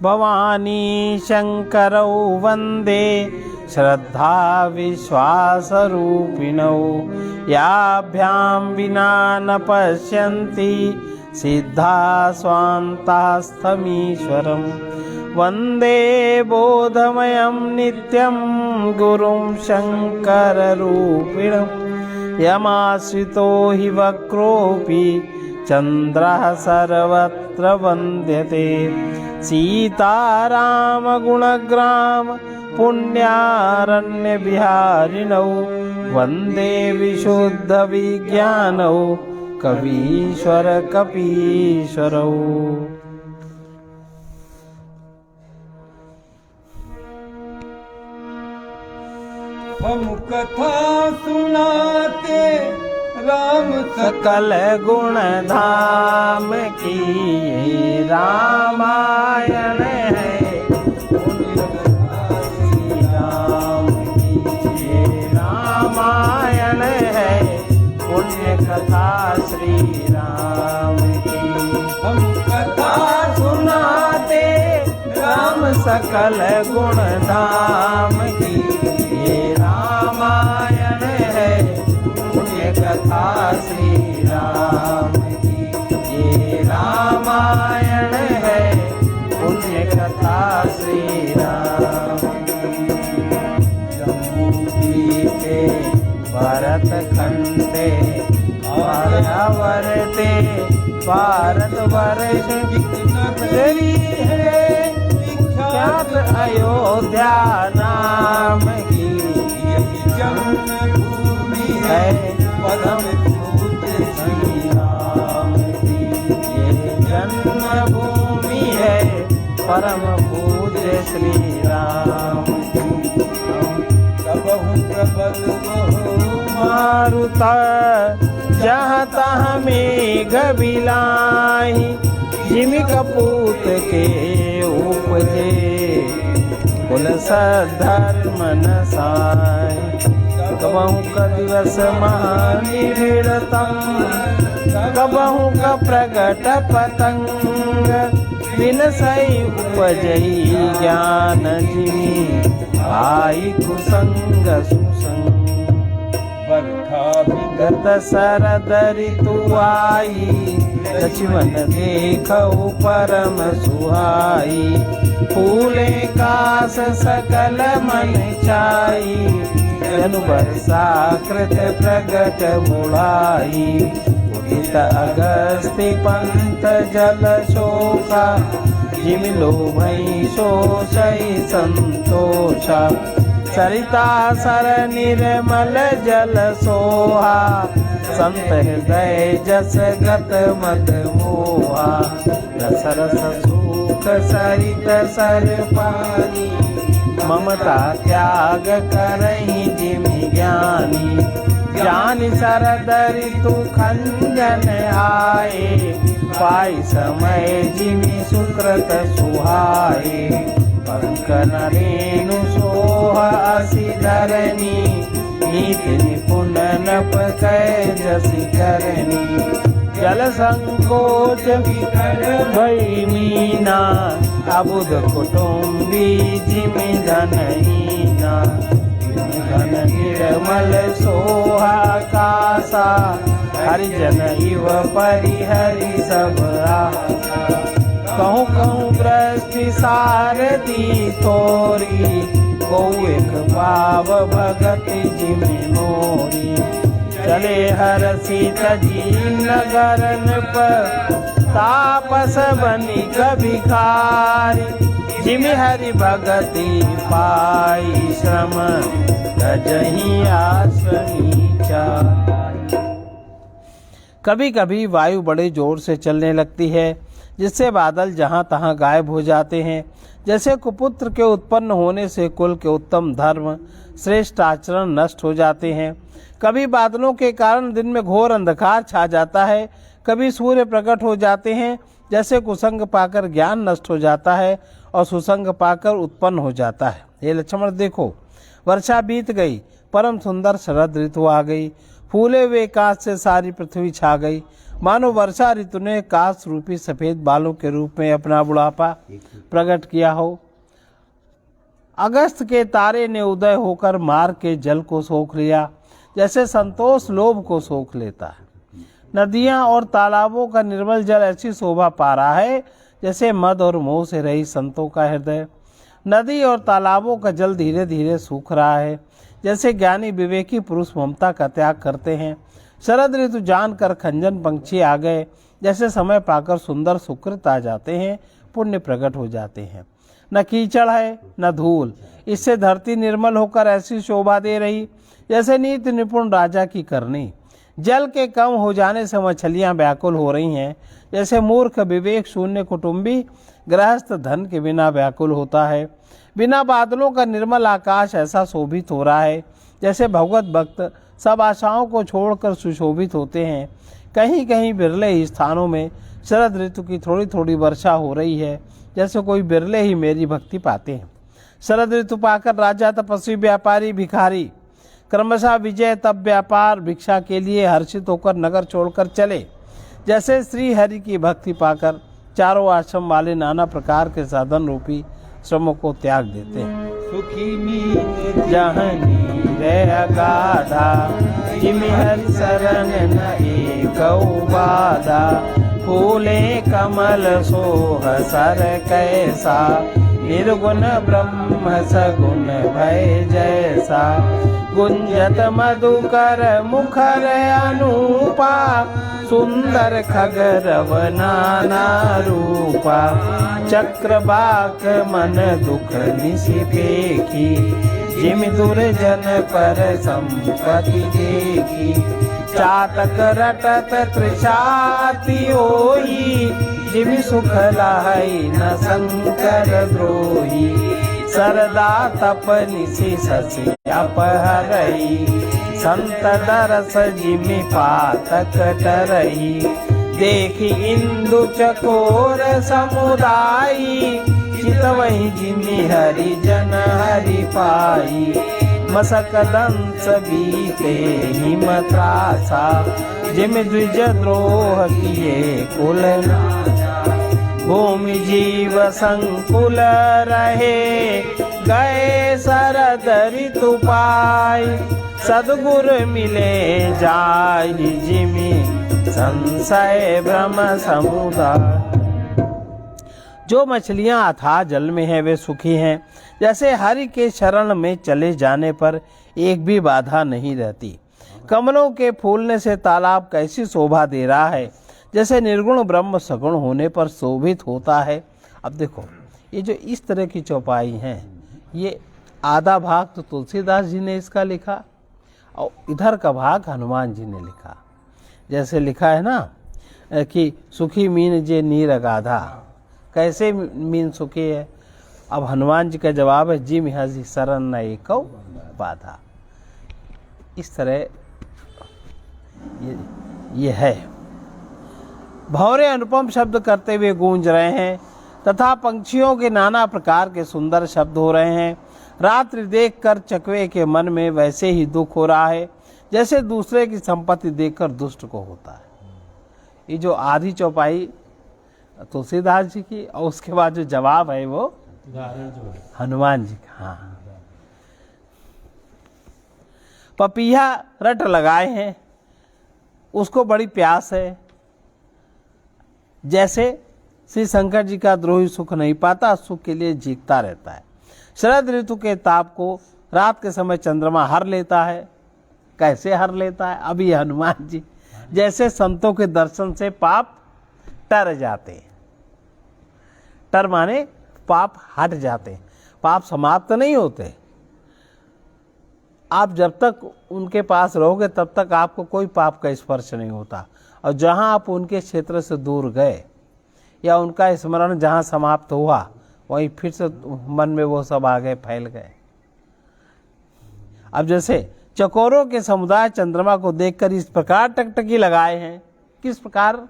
भवानी शंकरौ वंदे श्रद्धा विश्वासरूपिणौ याभ्यां विना न पश्यन्ति सिद्धा स्वान्तास्थमीश्वरम् वंदे बोधमयं नित्यं गुरुं शंकररूपिणम् यमाश्रितो हि वक्रोऽपि चन्द्रः सर्वत्र वन्द्यते सीतारामगुणग्राम पुण्यारण्यविहारिणौ वन्दे विशुद्धविज्ञानौ कवीश्वर कपीश्वरौ। हम कथा सुनाते राम सकल गुण धाम की ये रामायण है श्री राम की ये रामायण है पुण्य कथा श्री राम की। हम कथा सुनाते राम सकल गुण धाम की ये रामायण है पुण्य कथा श्री राम की ये रामायण है पुण्य कथा श्री राम की। जम्बूद्वीपे भरत खंडे आर्यावर्ते भारतवर्ष नगरी है विख्यात अयोध्या नाम की जन्मभूमि है परम पूज्य श्री राम की ये जन्मभूमि है परम पूज्य श्री राम की। कबहु प्रबल बहु मारुता जहाँ तहाँ मेघ बिलाहि जिमि कपूत के उपजे कुल सद्धर्म न साई कबहु का दिवस महानिर्तम कबहु का प्रगट पतंग विनसई उपजई ज्ञान जिमि आई कुसंग सुसंग बरखा गत शरद ऋतु आई लक्ष्मण देखऊ परम सुहाई फूले कास सकल मन चाई जनु वर्षा कृत प्रगट बुढ़ाई उदित अगस्त्य पंथ जल शोका जिमिलो भई शोषई संतोषा सरिता सर निर्मल जल सोहा संत हृदय जस गत मद मोहा रस रस सुख सरित सर पानी ममता त्याग करहि जिमि ज्ञानी ज्ञानी शरद ऋतु खंजन आए पाई समय जिमि सुकृत सुहाए पंकन रेणु सोह असि धरणी नीति निपुण नप कै जसि करनी जल संकोच विकट भई मीना अबुध कुटुम्बी जिमि धनहीना धन निर्मल सोहा कासा हरिजन इव परिहरि सब आशा कहूँ कहूँ वृष्टि सारथी तोरी को एक पाव भगत जिमि मोरी चले हरसी तजी नगरन पर तापस बनी कभिखारी जिमि हरि भगति पाई श्रम तजहि आश्रमीचा। कभी कभी वायु बड़े जोर से चलने लगती है जिससे बादल जहाँ तहाँ गायब हो जाते हैं। जैसे कुपुत्र के उत्पन्न होने से कुल के उत्तम धर्म श्रेष्ठ आचरण नष्ट हो जाते हैं। कभी बादलों के कारण दिन में घोर अंधकार छा जाता है, कभी सूर्य प्रकट हो जाते हैं। जैसे कुसंग पाकर ज्ञान नष्ट हो जाता है और सुसंग पाकर उत्पन्न हो जाता है। ये लक्ष्मण देखो, वर्षा बीत गई, परम सुंदर शरद ऋतु आ गई, फूले हुए कांच से सारी पृथ्वी छा गई, मानो वर्षा ऋतु ने काश रूपी सफेद बालों के रूप में अपना बुढ़ापा प्रकट किया हो। अगस्त के तारे ने उदय होकर मार्ग के जल को सोख लिया, जैसे संतोष लोभ को सोख लेता है। नदियां और तालाबों का निर्मल जल ऐसी शोभा पा रहा है जैसे मद और मोह से रही संतों का हृदय। नदी और तालाबों का जल धीरे धीरे सूख रहा है, जैसे ज्ञानी विवेकी पुरुष ममता का त्याग करते हैं। शरद ऋतु जानकर खंजन पंछी आ गए, जैसे समय पाकर सुंदर सुकृत आ जाते हैं, पुण्य प्रकट हो जाते हैं। न कीचड़ है न धूल, इससे धरती निर्मल होकर ऐसी शोभा दे रही जैसे नीति निपुण राजा की करनी। जल के कम हो जाने से मछलियां व्याकुल हो रही हैं, जैसे मूर्ख विवेक शून्य कुटुंबी गृहस्थ धन के बिना व्याकुल होता है। बिना बादलों का निर्मल आकाश ऐसा शोभित हो रहा है जैसे भगवत भक्त सब आशाओं को छोड़कर सुशोभित होते हैं। कहीं कहीं बिरले स्थानों में शरद ऋतु की थोड़ी थोड़ी वर्षा हो रही है, जैसे कोई बिरले ही मेरी भक्ति पाते हैं। शरद ऋतु पाकर राजा, तपस्वी, व्यापारी, भिखारी क्रमशः विजय तब व्यापार भिक्षा के लिए हर्षित होकर नगर छोड़कर चले, जैसे श्री हरि की भक्ति पाकर चारों आश्रम वाले नाना प्रकार के साधन रूपी श्रमों को त्याग देते हैं। सुखी मीन जहाँ नीर अगाधा, जिमि हरि शरण न एकौ बाधा। फूले कमल सोह सर कैसा, निर्गुण ब्रह्म सगुण भय जैसा। गुंजत मधुकर मुखर अनूपा, सुंदर खगरव नाना रूपा। चक्रबाक मन दुख निसिपेखी, जिमि दुर्जन पर संपत्ति देखी। चातक रटत तृषाति होई, जिमि सुख लाहि न शंकर द्रोही। सरदा तपनि शशि अपहरई, संत दरस जिमि पातक टरई। देखी इंदु चकोर समुदायी, चितवहि जिमि हरि जन हरि पाई। मसक दंस बीते हिम त्रासा, जिमि द्विज द्रोह किए कुल नासा। भूमि जीव संकुल रहे, गए शरद ऋतु पाई। सद्गुर मिले जाहि जिमि, संशय भ्रम समुदाय। जो मछलियां अथाह जल में हैं वे सुखी हैं, जैसे हरि के शरण में चले जाने पर एक भी बाधा नहीं रहती। कमलों के फूलने से तालाब कैसी शोभा दे रहा है, जैसे निर्गुण ब्रह्म सगुण होने पर शोभित होता है। अब देखो, ये जो इस तरह की चौपाई हैं, ये आधा भाग तो तुलसीदास जी ने इसका लिखा और इधर का भाग हनुमान जी ने लिखा। जैसे लिखा है ना कि सुखी मीन जे नीर अगाधा, कैसे मीन सुखी है। अब हनुमान जी का जवाब है, जिमि हरि शरण न एकौ बाधा। इस तरह ये है। भौरे अनुपम शब्द करते हुए गूंज रहे हैं तथा पंछियों के नाना प्रकार के सुंदर शब्द हो रहे हैं। रात्रि देखकर चकवे के मन में वैसे ही दुख हो रहा है जैसे दूसरे की संपत्ति देखकर दुष्ट को होता है। ये जो आधी चौपाई तुलसीदास जी की और उसके बाद जो जवाब है वो हनुमान जी का। हाँ, पपीहा रट लगाए हैं, उसको बड़ी प्यास है। जैसे श्री शंकर जी का द्रोही सुख नहीं पाता, सुख के लिए जीतता रहता है। शरद ऋतु के ताप को रात के समय चंद्रमा हर लेता है। कैसे हर लेता है? अभी हनुमान जी जैसे संतों के दर्शन से पाप टर जाते हैं। टर माने पाप हट जाते हैं, पाप समाप्त नहीं होते। आप जब तक उनके पास रहोगे तब तक आपको कोई पाप का स्पर्श नहीं होता, और जहां आप उनके क्षेत्र से दूर गए या उनका स्मरण जहां समाप्त हुआ वहीं फिर से मन में वो सब आ गए, फैल गए। अब जैसे चकोरों के समुदाय चंद्रमा को देखकर इस प्रकार टकटकी लगाए हैं। किस प्रकार?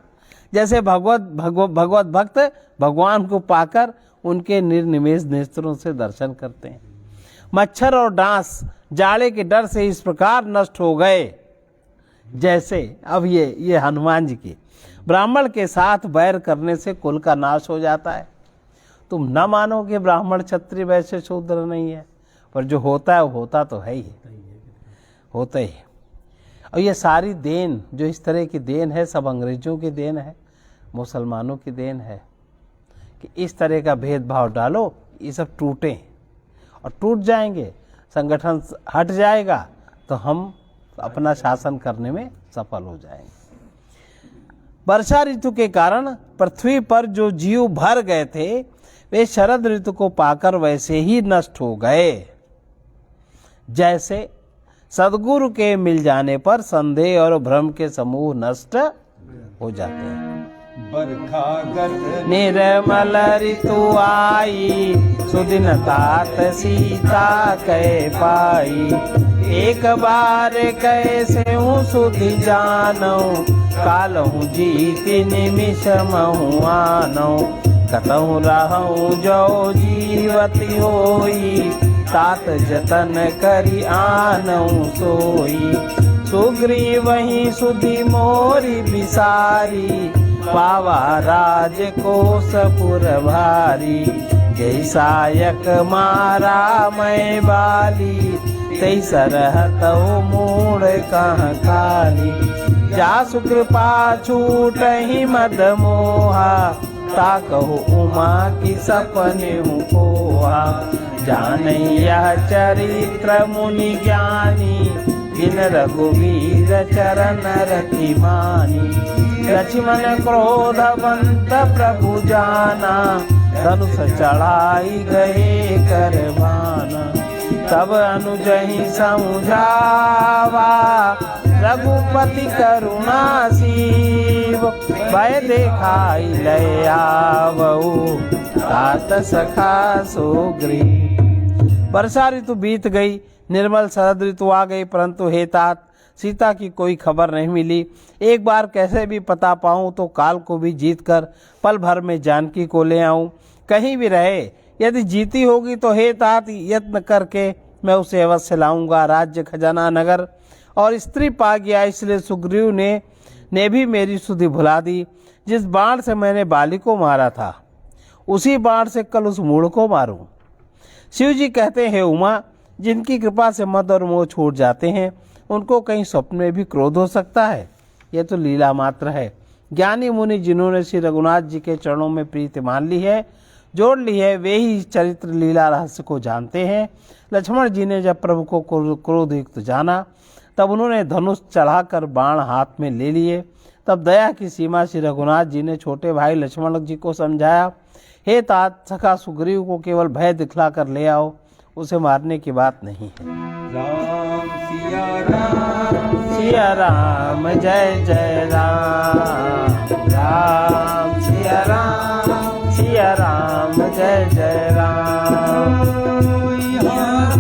जैसे भगवत भक्त भगवान को पाकर उनके निर्निमेष नेत्रों से दर्शन करते हैं। मच्छर और डांस जाड़े के डर से इस प्रकार नष्ट हो गए जैसे, अब ये हनुमान जी की, ब्राह्मण के साथ बैर करने से कुल का नाश हो जाता है। तुम न मानो कि ब्राह्मण क्षत्रिय वैश्य शूद्र नहीं है, पर जो होता है वो होता तो है ही, होता ही। और ये सारी देन, जो इस तरह की देन है, सब अंग्रेजों की देन है, मुसलमानों की देन है कि इस तरह का भेदभाव डालो, ये सब टूटें और टूट जाएंगे, संगठन हट जाएगा तो हम अपना शासन करने में सफल हो जाएंगे। वर्षा ऋतु के कारण पृथ्वी पर जो जीव भर गए थे वे शरद ऋतु को पाकर वैसे ही नष्ट हो गए, जैसे सद्गुरु के मिल जाने पर संदेह और भ्रम के समूह नष्ट हो जाते हैं। बरखागत निर्मल ऋतु आई, सुदिन तात सीता कह पाई। एक बार कैसे हूँ सुधि जानौ, कालहु जीति निमिष महु आनौ। कतहु रहूं जो जीवती होई, तात जतन करी आनऊ सोई। सुग्रीव वही सुधि मोरी बिसारी, पावा राज कोसपुर भारी। जैसायक मारा मैं बाली, तैसा रहतौ मूढ़ कहाँ काली। जासु कृपा छूट ही मद मोहा, ताकहु उमा की सपने हूँ कोहा। जान यह चरित्र मुनि ज्ञानी, जिन रघुवीर चरण रति मानी। लक्ष्मण क्रोधवंत प्रभु जाना, धनुष चढ़ाई गए करवाना। तब अनुज ही समझावा, रघुपति करुणा सीव। भय देखाई लय आवऊ, तात सखा सुग्रीव। वर्षा ऋतु बीत गई, निर्मल शरद ऋतु आ गई, परंतु हे तात सीता की कोई खबर नहीं मिली। एक बार कैसे भी पता पाऊं तो काल को भी जीत कर पल भर में जानकी को ले आऊं। कहीं भी रहे, यदि जीती होगी तो हे तात यत्न करके मैं उसे अवश्य लाऊंगा। राज्य खजाना नगर और स्त्री पा गया, इसलिए सुग्रीव ने भी मेरी सुधि भुला दी। जिस बाण से मैंने बाली को मारा था, उसी बाण से कल उस मूढ़ को मारूं। शिव जी कहते हैं, उमा जिनकी कृपा से मद और मोह छूट जाते हैं, उनको कहीं स्वप्न में भी क्रोध हो सकता है? यह तो लीला मात्र है। ज्ञानी मुनि जिन्होंने श्री रघुनाथ जी के चरणों में प्रीति मान ली है, जोड़ ली है, वे ही चरित्र लीला रहस्य को जानते हैं। लक्ष्मण जी ने जब प्रभु को क्रोधयुक्त जाना, तब उन्होंने धनुष चढ़ाकर बाण हाथ में ले लिए। तब दया की सीमा श्री रघुनाथ जी ने छोटे भाई लक्ष्मण जी को समझाया, हे तात सखा सुग्रीव को केवल भय दिखला कर ले आओ, उसे मारने की बात नहीं है। राम सिया राम सिया राम जय जय राम। राम सिया राम जय जय राम।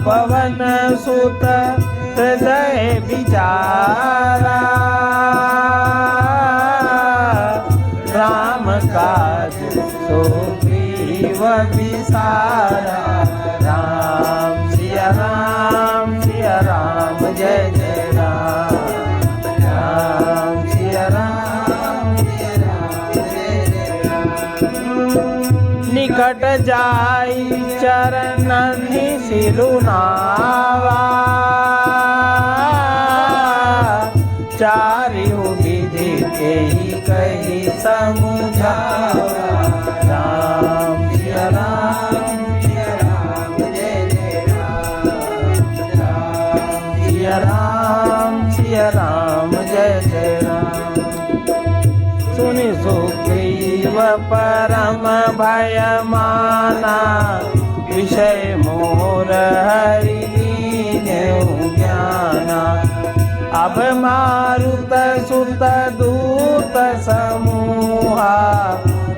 पवन सुत हृदय विचारा, राम काज सुग्रीव विसारा। राम सिया राम जय जय राम। राम सिया राम जय जय राम। निकट जाई चरणन सिरुनावा, चारिउ विधि के ही कही समझावा। राम सिया राम जय जय राम। राम सिया राम जय जय राम। सुनि सुग्रीव परम भय माना, विषय मोर हरि लीन्यु ज्ञाना। अब मारुत सुत दूत समूहा,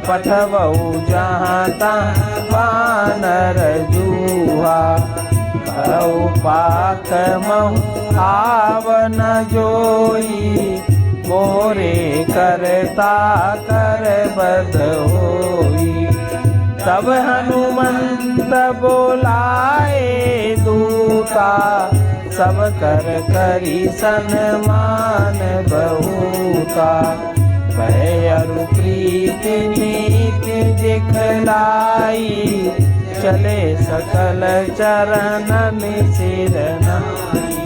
पठबऊ जहाँ तहाँ वानर जूहा। करऊ पाक महु आवन जोई, मोरे करता कर बद होई। तब हनुमंत बोलाए दूता, सब कर करी सन्मान बहुता। भय अरु प्रीत नीति दिखलाई, चले सकल चरणन सिर नाई।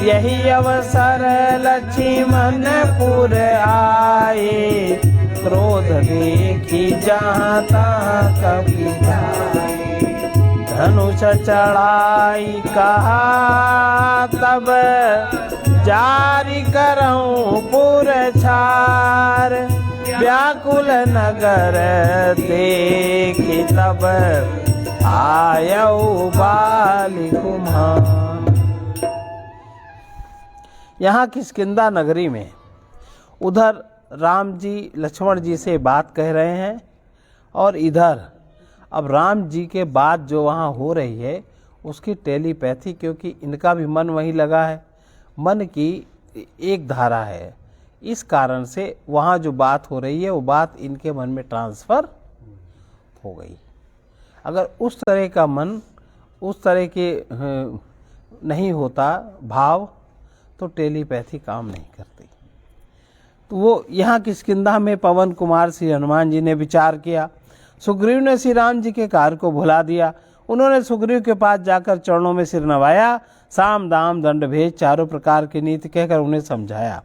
यही अवसर लक्ष्मणपुर आए, क्रोध देखी जहाँ तहाँ कपि जाए। धनुष चढ़ाई कहा तब, जारी करऊं पुर छार। व्याकुल नगर देखी तब, आयऊ बाली कुम्हार। यहाँ किष्किंधा नगरी में उधर राम जी लक्ष्मण जी से बात कह रहे हैं, और इधर अब राम जी के बात जो वहाँ हो रही है उसकी टेलीपैथी, क्योंकि इनका भी मन वहीं लगा है, मन की एक धारा है, इस कारण से वहाँ जो बात हो रही है वो बात इनके मन में ट्रांसफ़र हो गई। अगर उस तरह का मन, उस तरह के नहीं होता भाव, तो टेलीपैथी काम नहीं करती। तो वो यहाँ किष्किंधा में पवन कुमार श्री हनुमान जी ने विचार किया। सुग्रीव ने श्री राम जी के कार्य को भुला दिया। उन्होंने सुग्रीव के पास जाकर चरणों में सिर नवाया, साम दाम दंड भेद चारों प्रकार की नीति कहकर उन्हें समझाया।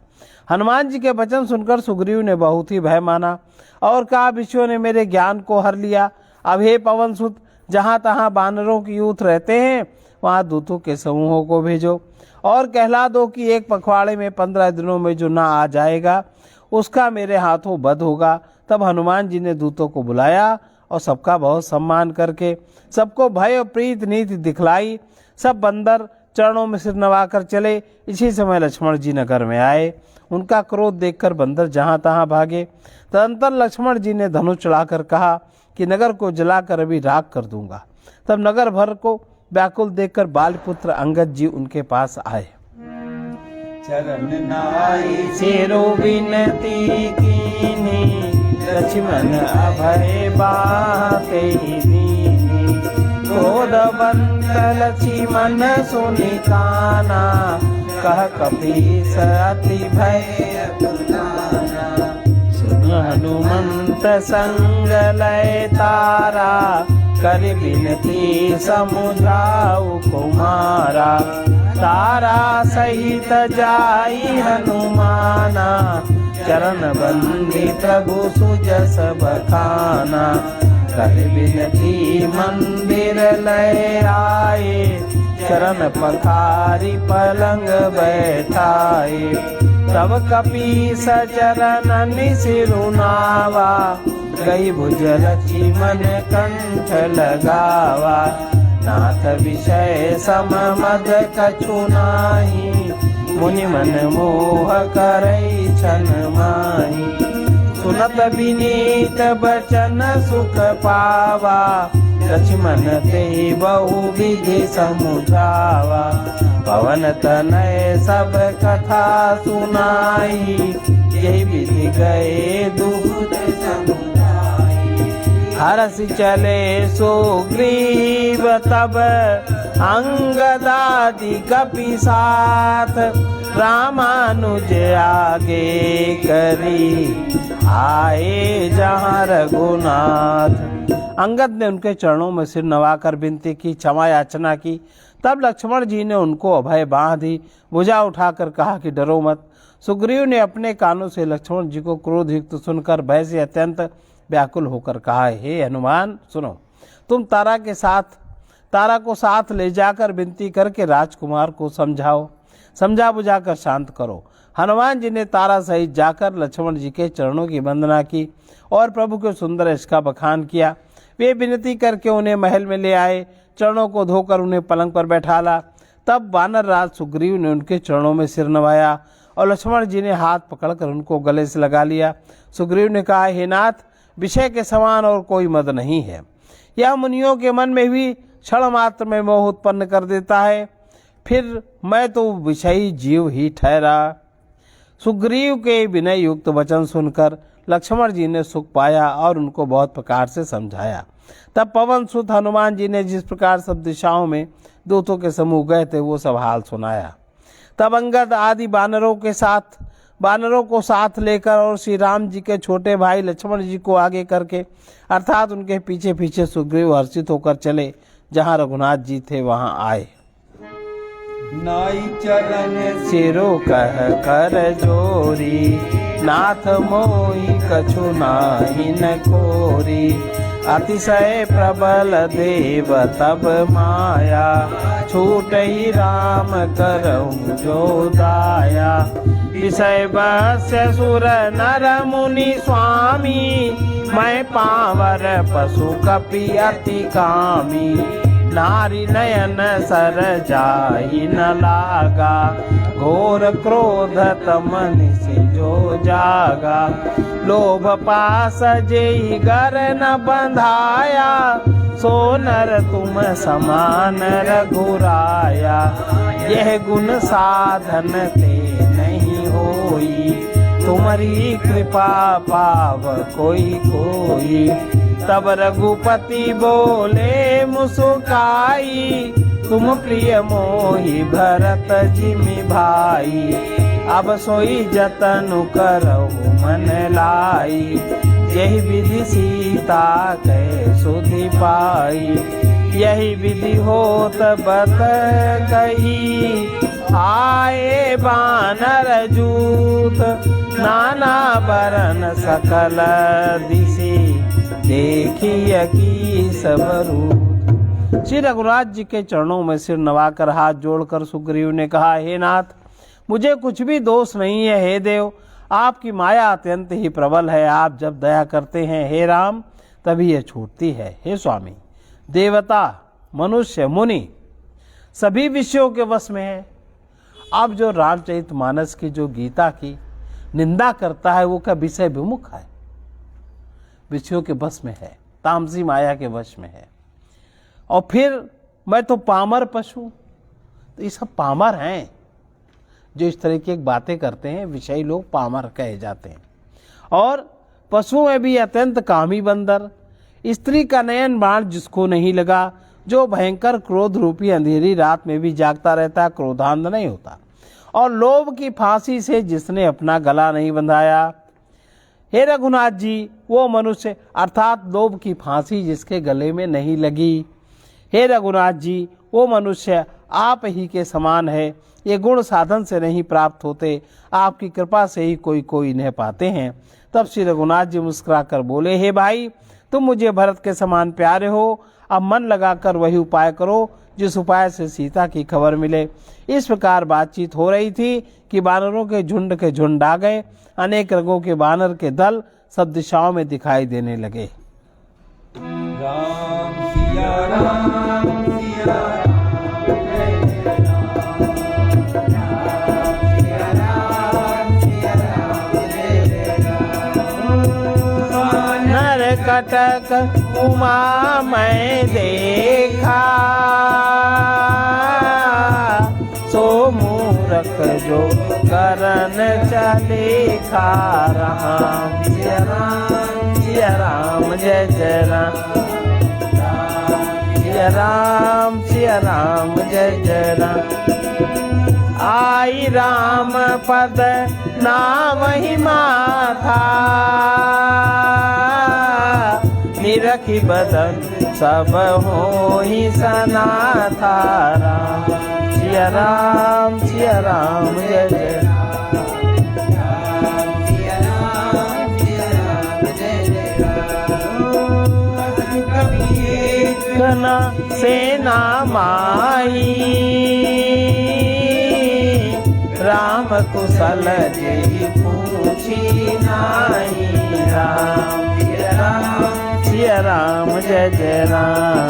हनुमान जी के वचन सुनकर सुग्रीव ने बहुत ही भय माना और कहा, विषयों ने मेरे ज्ञान को हर लिया। अब हे पवन सुत, जहाँ तहाँ बानरों की यूथ रहते हैं वहाँ दूतों के समूहों को भेजो और कहला दो कि एक पखवाड़े में 15 दिनों में जो ना आ जाएगा उसका मेरे हाथों वध होगा। तब हनुमान जी ने दूतों को बुलाया और सबका बहुत सम्मान करके सबको भय और प्रीत नीति दिखलाई। सब बंदर चरणों में सिर नवाकर चले। इसी समय लक्ष्मण जी नगर में आए। उनका क्रोध देखकर बंदर जहाँ तहाँ भागे। तदंतर लक्ष्मण जी ने धनुष चढ़ाकर कहा कि नगर को जलाकर अभी राख कर दूंगा। तब नगर भर को व्याकुल देखकर बालपुत्र अंगद जी उनके पास आए। चरण नाई सिरो विनती कीनी, लक्ष्मण अभय बाते दीनी। क्रोधवंत लक्ष्मण सुनि काना, कह कपीस अति भय पुराना। सुन हनुमंत संग लय तारा, कर विनती समुझाऊ कुमारा। तारा सहित जाई हनुमाना, चरण बंदी प्रभु सुजस बखाना। कर विनती मंदिर लय आए, चरण पखारी पलंग बैठाए। तब कपीस चरण सिरुनावा, गई भुज लक्ष्मण कंठ लगावा। नाथ विषय सम मद कछु नाही, मुनि मन मोह करई छन माही। सुनत विनीत बचन सुख पावा, लक्ष्मण ते बहु विधि समुझावा। पवन तनय सब कथा सुनाई, यही विधि गए दूत समुझाई। हरस चले सुग्रीव तब, अंगदादि कपि साथ। रामानुज आगे करी, आए जहाँ रघुनाथ। अंगद ने उनके चरणों में सिर नवाकर विनती की, क्षमा याचना की। तब लक्ष्मण जी ने उनको अभय बाँह दी, भुजा उठाकर कहा कि डरो मत। सुग्रीव ने अपने कानों से लक्ष्मण जी को क्रोधयुक्त सुनकर भय से अत्यंत व्याकुल होकर कहा, हे हनुमान सुनो, तुम तारा को साथ ले जाकर विनती करके राजकुमार को समझा बुझाकर शांत करो। हनुमान जी ने तारा सहित जाकर लक्ष्मण जी के चरणों की वंदना की और प्रभु के सुंदर यश का बखान किया। वे विनती करके उन्हें महल में ले आए, चरणों को धोकर उन्हें पलंग पर बैठाला। तब वानर राज सुग्रीव ने उनके चरणों में सिर नवाया और लक्ष्मण जी ने हाथ पकड़कर उनको गले से लगा लिया। सुग्रीव ने कहा, हे नाथ, विषय के समान और कोई मद नहीं है। यह मुनियों के मन में भी क्षण मात्र में मोह उत्पन्न कर देता है, फिर मैं तो विषयी जीव ही ठहरा। सुग्रीव के विनय युक्त वचन सुनकर लक्ष्मण जी ने सुख पाया और उनको बहुत प्रकार से समझाया। तब पवन सुत हनुमान जी ने जिस प्रकार सब दिशाओं में दूतों के समूह गए थे वो सब हाल सुनाया। तब अंगद आदि बानरों के साथ वानरों को साथ लेकर और श्री राम जी के छोटे भाई लक्ष्मण जी को आगे करके अर्थात उनके पीछे पीछे सुग्रीव हर्षित होकर चले। जहाँ रघुनाथ जी थे वहाँ आए। नाई चरण सिरो कह कर जोरी, नाथ मोहि कछु नाहि न कोरी। अतिशय प्रबल देव तब माया, छूटहि राम करहु जो दाया। विषय बस्य सुर नर मुनि स्वामी, मैं पावर पशु कपि अति कामी। नारी नयन सर जाहि न लागा, घोर क्रोध तमन से जो जागा। लोभ पास जेहि गर न बंधाया, सो नर तुम समान रघुराया। यह गुण साधन ते नहीं होई, तुम्हारी कृपा पाव कोई कोई। तब रघुपति बोले मुस्काई, तुम प्रिय मोहि भरत जिमि भाई। अब सोई जतन करहु मन लाई, यही विधि सीता कै सुधि पाई। यही विधि होत बत कही, आए बानर जूत। नाना बरन सकल दिशि, देखिए की सब रूप। श्री रघुनाथ जी के चरणों में सिर नवाकर हाथ जोड़कर सुग्रीव ने कहा, हे नाथ, मुझे कुछ भी दोष नहीं है। हे देव, आपकी माया अत्यंत ही प्रबल है। आप जब दया करते हैं हे राम, तभी यह छूटती है। हे स्वामी, देवता मनुष्य मुनि सभी विषयों के वश में है। अब जो रामचरितमानस की जो गीता की निंदा करता है वो क्या विषय विमुख है, विषयों के वश में है, तामसी माया के वश में है। और फिर मैं तो पामर पशु, तो ये सब पामर हैं जो इस तरह की बातें करते हैं। विषयी लोग पामर कहे जाते हैं। और पशु में भी अत्यंत कामी बंदर, स्त्री का नयन बाण जिसको नहीं लगा, जो भयंकर क्रोध रूपी अंधेरी रात में भी जागता रहता, क्रोधांध नहीं होता। और लोभ की फांसी से जिसने अपना गला नहीं बंधाया। हे रघुनाथ जी, वो मनुष्य अर्थात लोभ की फांसी जिसके गले में नहीं लगी। हे रघुनाथ जी, वो मनुष्य आप ही के समान है। ये गुण साधन से नहीं प्राप्त होते, आपकी कृपा से ही कोई कोई इन्हें पाते हैं। तब श्री रघुनाथ जी मुस्कुरा कर बोले, हे भाई, तुम मुझे भरत के समान प्यारे हो। अब मन लगाकर वही उपाय करो जिस उपाय से सीता की खबर मिले। इस प्रकार बातचीत हो रही थी कि वानरों के झुंड आ गए। अनेक रंगों के वानर के दल सब दिशाओं में दिखाई देने लगे। राम सिया राम सिया कटक उमा मैं देखा, सो मूरख जो करन चले खा। राम सिया राम सिया राम जय जय राम, सिया राम सिया राम जय जय राम। आई राम पद नाम ही माथा, निरखी बदन सब हो ही सना था। राम सिया राम जय जय घना सेना माई, राम कुशल जी पूछी नाई। राम सिया राम जय जय राम,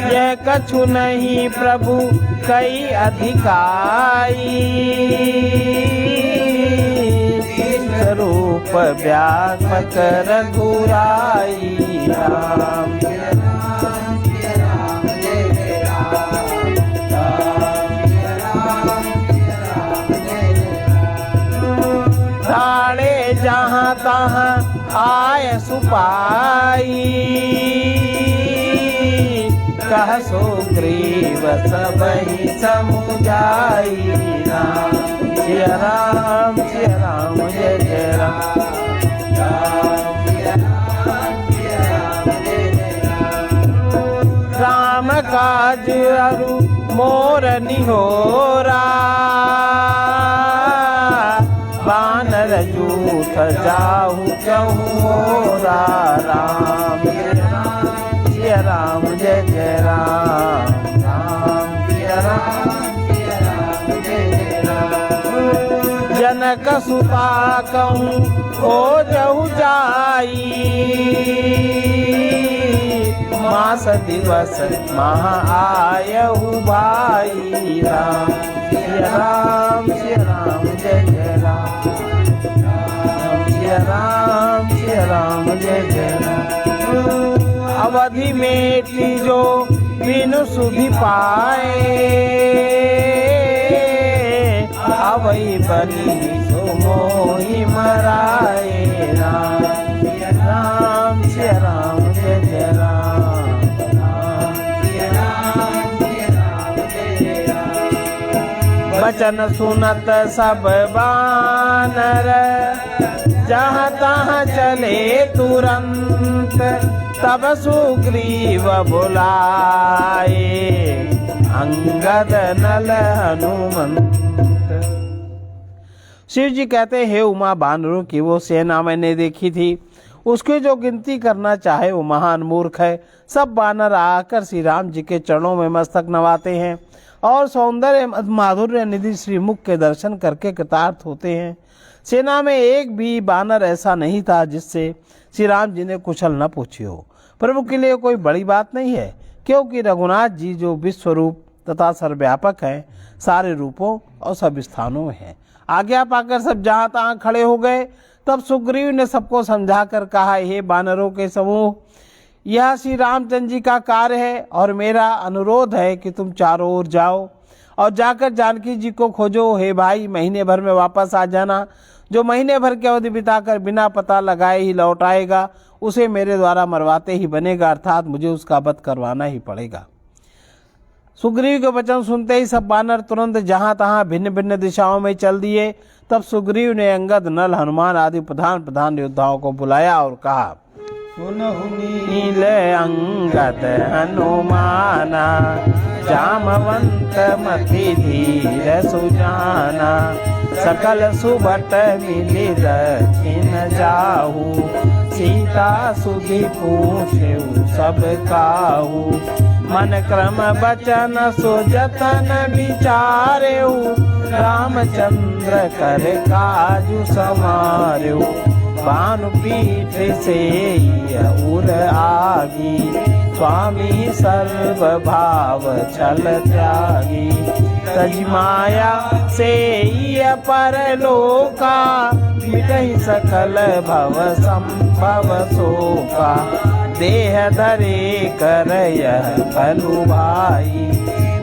यह कछु नहीं प्रभु कई अधिकारी, स्वरूप व्यापक रघुराई। राम ताड़े जहाँ तहाँ आय सुपाई, कह सुग्रीव सबहि समुझाई राम। सिया राम जय जय राम। राम काज अरु मोर निहोरा बानर जूठ जाहु चहुरा राम सिया राम जय जय राम। राम सिया राम जय जय राम। जनक सुता कहूँ खोजहु जाई मास दिवस महा आयहु भाई राम। सिया राम जय जय राम। सिया राम जय जय राम। अवधि मेटी जो बिनु सुधि पाए अवै बनी सो मोहि मराए राम। सिया राम जय जय राम। वचन सुनत सब बानर जहाँ तहाँ चले तुरंत तब सुग्रीव बुलाए अंगद नल हनुमंत। शिव जी कहते हैं उमा बानरों की वो सेना मैंने देखी थी, उसकी जो गिनती करना चाहे वो महान मूर्ख है। सब बानर आकर श्री राम जी के चरणों में मस्तक नवाते हैं और सौंदर्य माधुर्य निधि श्रीमुख के दर्शन करके कृतार्थ होते हैं। सेना में एक भी बानर ऐसा नहीं था जिससे श्री राम जी ने कुशल न पूछी हो। प्रभु के लिए कोई बड़ी बात नहीं है, क्योंकि रघुनाथ जी जो विश्व रूप तथा सर्वव्यापक हैं, सारे रूपों और सब स्थानों में हैं। आज्ञा पाकर सब जहाँ तहाँ खड़े हो गए। तब सुग्रीव ने सबको समझाकर कहा, हे बानरों के समूह, यह श्री रामचंद्र जी का कार्य है और मेरा अनुरोध है कि तुम चारों ओर जाओ और जाकर जानकी जी को खोजो। हे भाई, महीने भर में वापस आ जाना। जो महीने भर की अवधि बिताकर बिना पता लगाए ही लौट आएगा उसे मेरे द्वारा मरवाते ही बनेगा, अर्थात मुझे उसका वध करवाना ही पड़ेगा। सुग्रीव के वचन सुनते ही सब बानर तुरंत जहाँ तहाँ भिन्न भिन्न दिशाओं में चल दिए। तब सुग्रीव ने अंगद, नल, हनुमान आदि प्रधान योद्धाओं को बुलाया और कहा, सुनहु नील अंगद हनुमाना जामवंत मति धीर सुजाना सकल सुबट मिलि दक्षिण जाहू सीता सुधि पूछेउ सब काहू मन क्रम बचन सो जतन विचारेउ रामचंद्र कर काजु समारेउ भानु पीठ से उर आगी स्वामी सर्व भाव छल त्यागी तज माया से परलोका मिटहि सकल भव संभव शोका देह धरे कर यह भलु भाई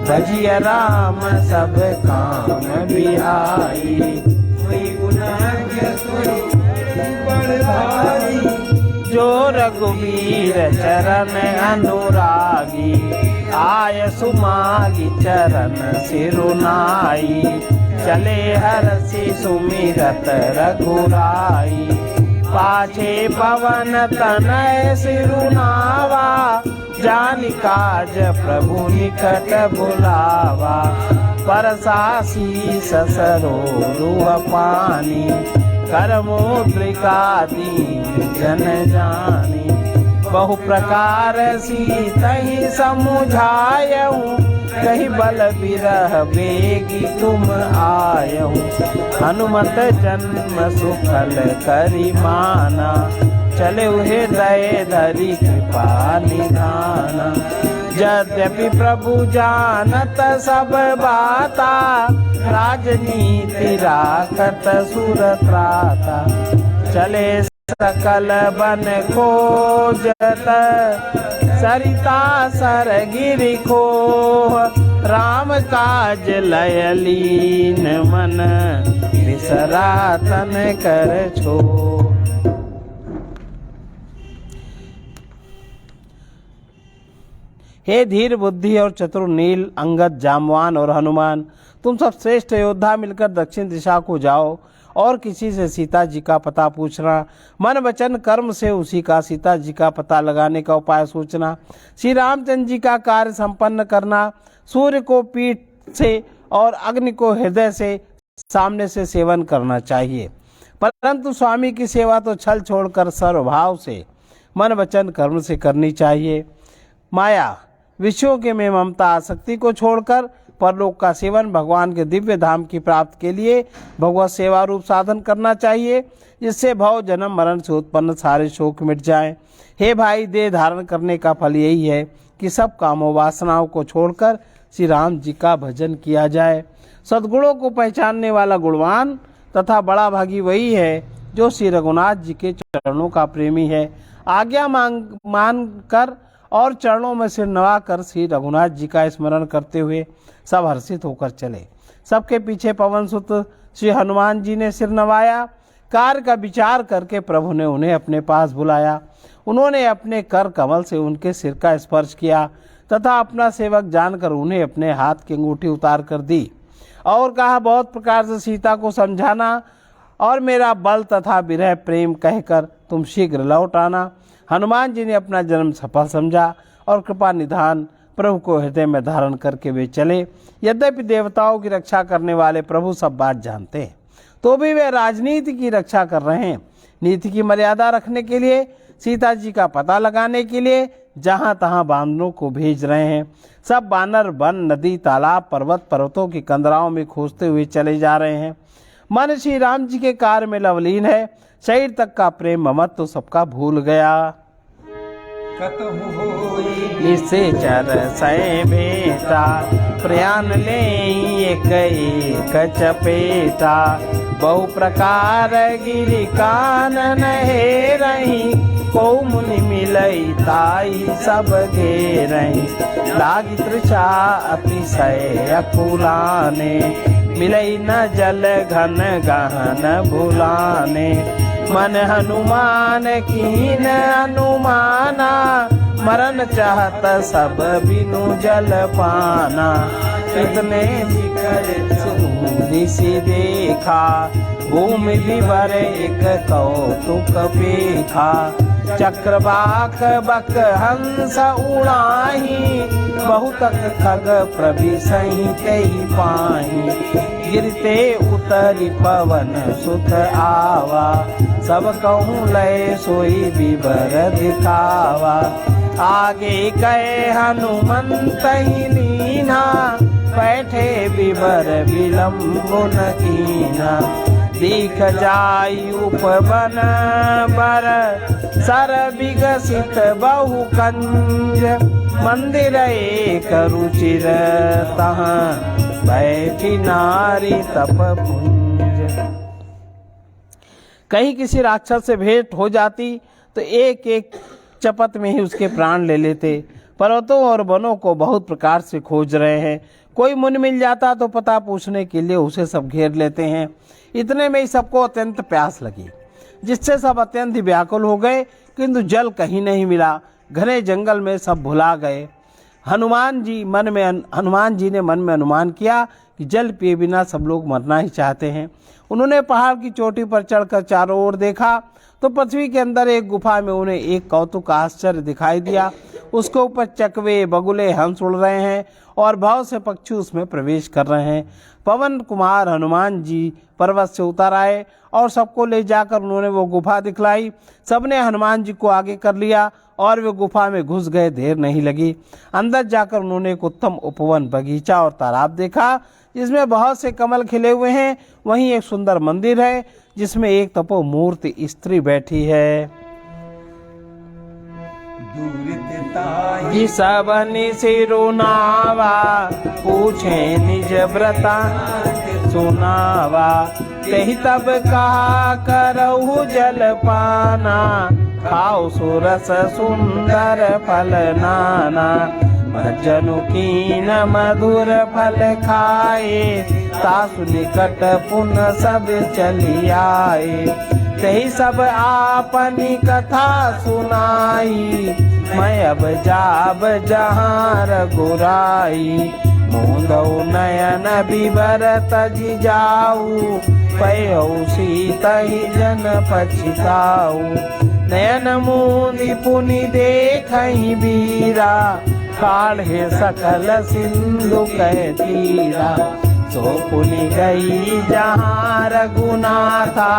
भजिय राम सब काम बिहाई कोई गुनाह जो रघुवीर चरण अनुरागी आय सुमागी चरण सिरुनाई चले हरसि सुमिरत रघुराई पाछे पवन तनय सिरुनावा जानि काज प्रभु निकट बुलावा परसासी ससरो रूह पानी करमोद्रिका दीन जन जानी बहु प्रकार सीतहि समुझायऊ कही बल बिरह बेगी तुम आयऊ हनुमत जन्म सुखल करी माना चले हृदय धरि कृपा निधाना यद्यपि प्रभु जानत सब बाता राजनीति राखत सुरत्राता चले सकल बन खोजत सरिता सरगिरि खोह राम काज लयलीन मन बिसरा तन कर छो। हे धीर बुद्धि और चतुर नील, अंगद, जामवान और हनुमान, तुम सब श्रेष्ठ योद्धा मिलकर दक्षिण दिशा को जाओ और किसी से सीता जी का पता पूछना। मन वचन कर्म से उसी का सीता जी का पता लगाने का उपाय सोचना। श्री रामचंद्र जी का कार्य संपन्न करना। सूर्य को पीठ से और अग्नि को हृदय से सामने से सेवन करना चाहिए, परंतु स्वामी की सेवा तो छल छोड़कर सर्वभाव से मन वचन कर्म से करनी चाहिए। माया विषयों के में ममता आसक्ति को छोड़कर परलोक का सेवन भगवान के दिव्य धाम की प्राप्ति के लिए भगवत सेवा रूप साधन करना चाहिए, जिससे भव जन्म मरण से उत्पन्न सारे शोक मिट जाएं। हे भाई, देह धारण करने का फल यही है कि सब कामों वासनाओं को छोड़कर श्री राम जी का भजन किया जाए। सद्गुणों को पहचानने वाला गुणवान तथा बड़ा भागी वही है जो श्री रघुनाथ जी के चरणों का प्रेमी है। आज्ञा मान कर और चरणों में सिर नवाकर श्री रघुनाथ जी का स्मरण करते हुए सब हर्षित होकर चले। सबके पीछे पवन सुत श्री हनुमान जी ने सिर नवाया। कार्य का विचार करके प्रभु ने उन्हें अपने पास बुलाया। उन्होंने अपने कर कमल से उनके सिर का स्पर्श किया तथा अपना सेवक जानकर उन्हें अपने हाथ की अंगूठी उतार कर दी और कहा, बहुत प्रकार से सीता को समझाना और मेरा बल तथा विरह प्रेम कहकर तुम शीघ्र लौट आना। हनुमान जी ने अपना जन्म सफल समझा और कृपा निधान प्रभु को हृदय में धारण करके वे चले। यद्यपि देवताओं की रक्षा करने वाले प्रभु सब बात जानते हैं, तो भी वे राजनीति की रक्षा कर रहे हैं। नीति की मर्यादा रखने के लिए, सीता जी का पता लगाने के लिए जहाँ तहाँ बानरों को भेज रहे हैं। सब बानर वन, नदी, तालाब, पर्वतों की कंदराओं में खोजते हुए चले जा रहे हैं। मन श्री राम जी के कार्य में लवलीन है। शरीर तक का प्रेम ममत्व तो सबका भूल गया। निश्चर सै बेटा प्रयाण ले एक एक चपेटा। बहु प्रकार गिरि कानन हे रही। को मुनि मिलई ताई सब घेरही। लागी तृषा अतिशय अकुलाने। मिलई न जल घन गहन भुलाने। मन हनुमान कीन अनुमाना। मरण चाहत सब बिनु जल पाना। इतने ऋषि देखा। भूमि विवर एक कौतुक पेखा। चक्रवाक बक हंस उड़ाही। बहुतक खग प्रभिसहि तेहि पाही। गिरते उतरी पवन सुत आवा। सब कहूँ लय सोई विवर दिखावा। आगे कहे हनुमंत ही लीना। बैठे विवर विलंबुन कीना। दीख जाई उपवन बर। सर विकसित बहु कंज। मंदिर एक रुचिर तहाँ। बैठी नारी तप पुंज। कहीं किसी राक्षस से भेंट हो जाती तो एक एक चपत में ही उसके प्राण ले लेते। पर्वतों और वनों को बहुत प्रकार से खोज रहे हैं। कोई मुनि मिल जाता तो पता पूछने के लिए उसे सब घेर लेते हैं। इतने में ही सबको अत्यंत प्यास लगी, जिससे सब अत्यंत ही व्याकुल हो गए, किंतु जल कहीं नहीं मिला। घने जंगल में सब भुला गए। हनुमान जी ने मन में अनुमान किया कि जल पिए बिना सब लोग मरना ही चाहते हैं। उन्होंने पहाड़ की चोटी पर चढ़कर चारों ओर देखा तो पृथ्वी के अंदर एक गुफा में उन्हें एक कौतुक आश्चर्य दिखाई दिया। उसके ऊपर चकवे, बगुले, हंस उड़ रहे हैं और बहुत से पक्षी उसमें प्रवेश कर रहे हैं। पवन कुमार हनुमान जी पर्वत से उतर आए और सबको ले जाकर उन्होंने वो गुफा दिखलाई। सबने हनुमान जी को आगे कर लिया और वे गुफा में घुस गए। देर नहीं लगी। अंदर जाकर उन्होंने एक उत्तम उपवन, बगीचा और तालाब देखा, जिसमें बहुत से कमल खिले हुए हैं। वहीं एक सुंदर मंदिर है, जिसमें एक तपो मूर्ति स्त्री बैठी है। जी सबनि सिरुनावा। पूछे निज व्रता सुनावा। तेहि तब कहा करहु जल पाना। खाओ सुरस सुंदर फल नाना। जनु कीन मधुर फल खाए। तासु निकट पुन सब चली आए। तही सब आपनी कथा सुनाई। मैं अब जाब जहाँ रघुराई, मोदौ नयन बिबरत जिजाऊ, पयौ सीतहि जन पछिताऊ। नयन मूंदि पुनि देखहि बीरा, काढ़े सकल सिंधु कह तीरा। सो पुनि गई जहाँ रघुनाथा,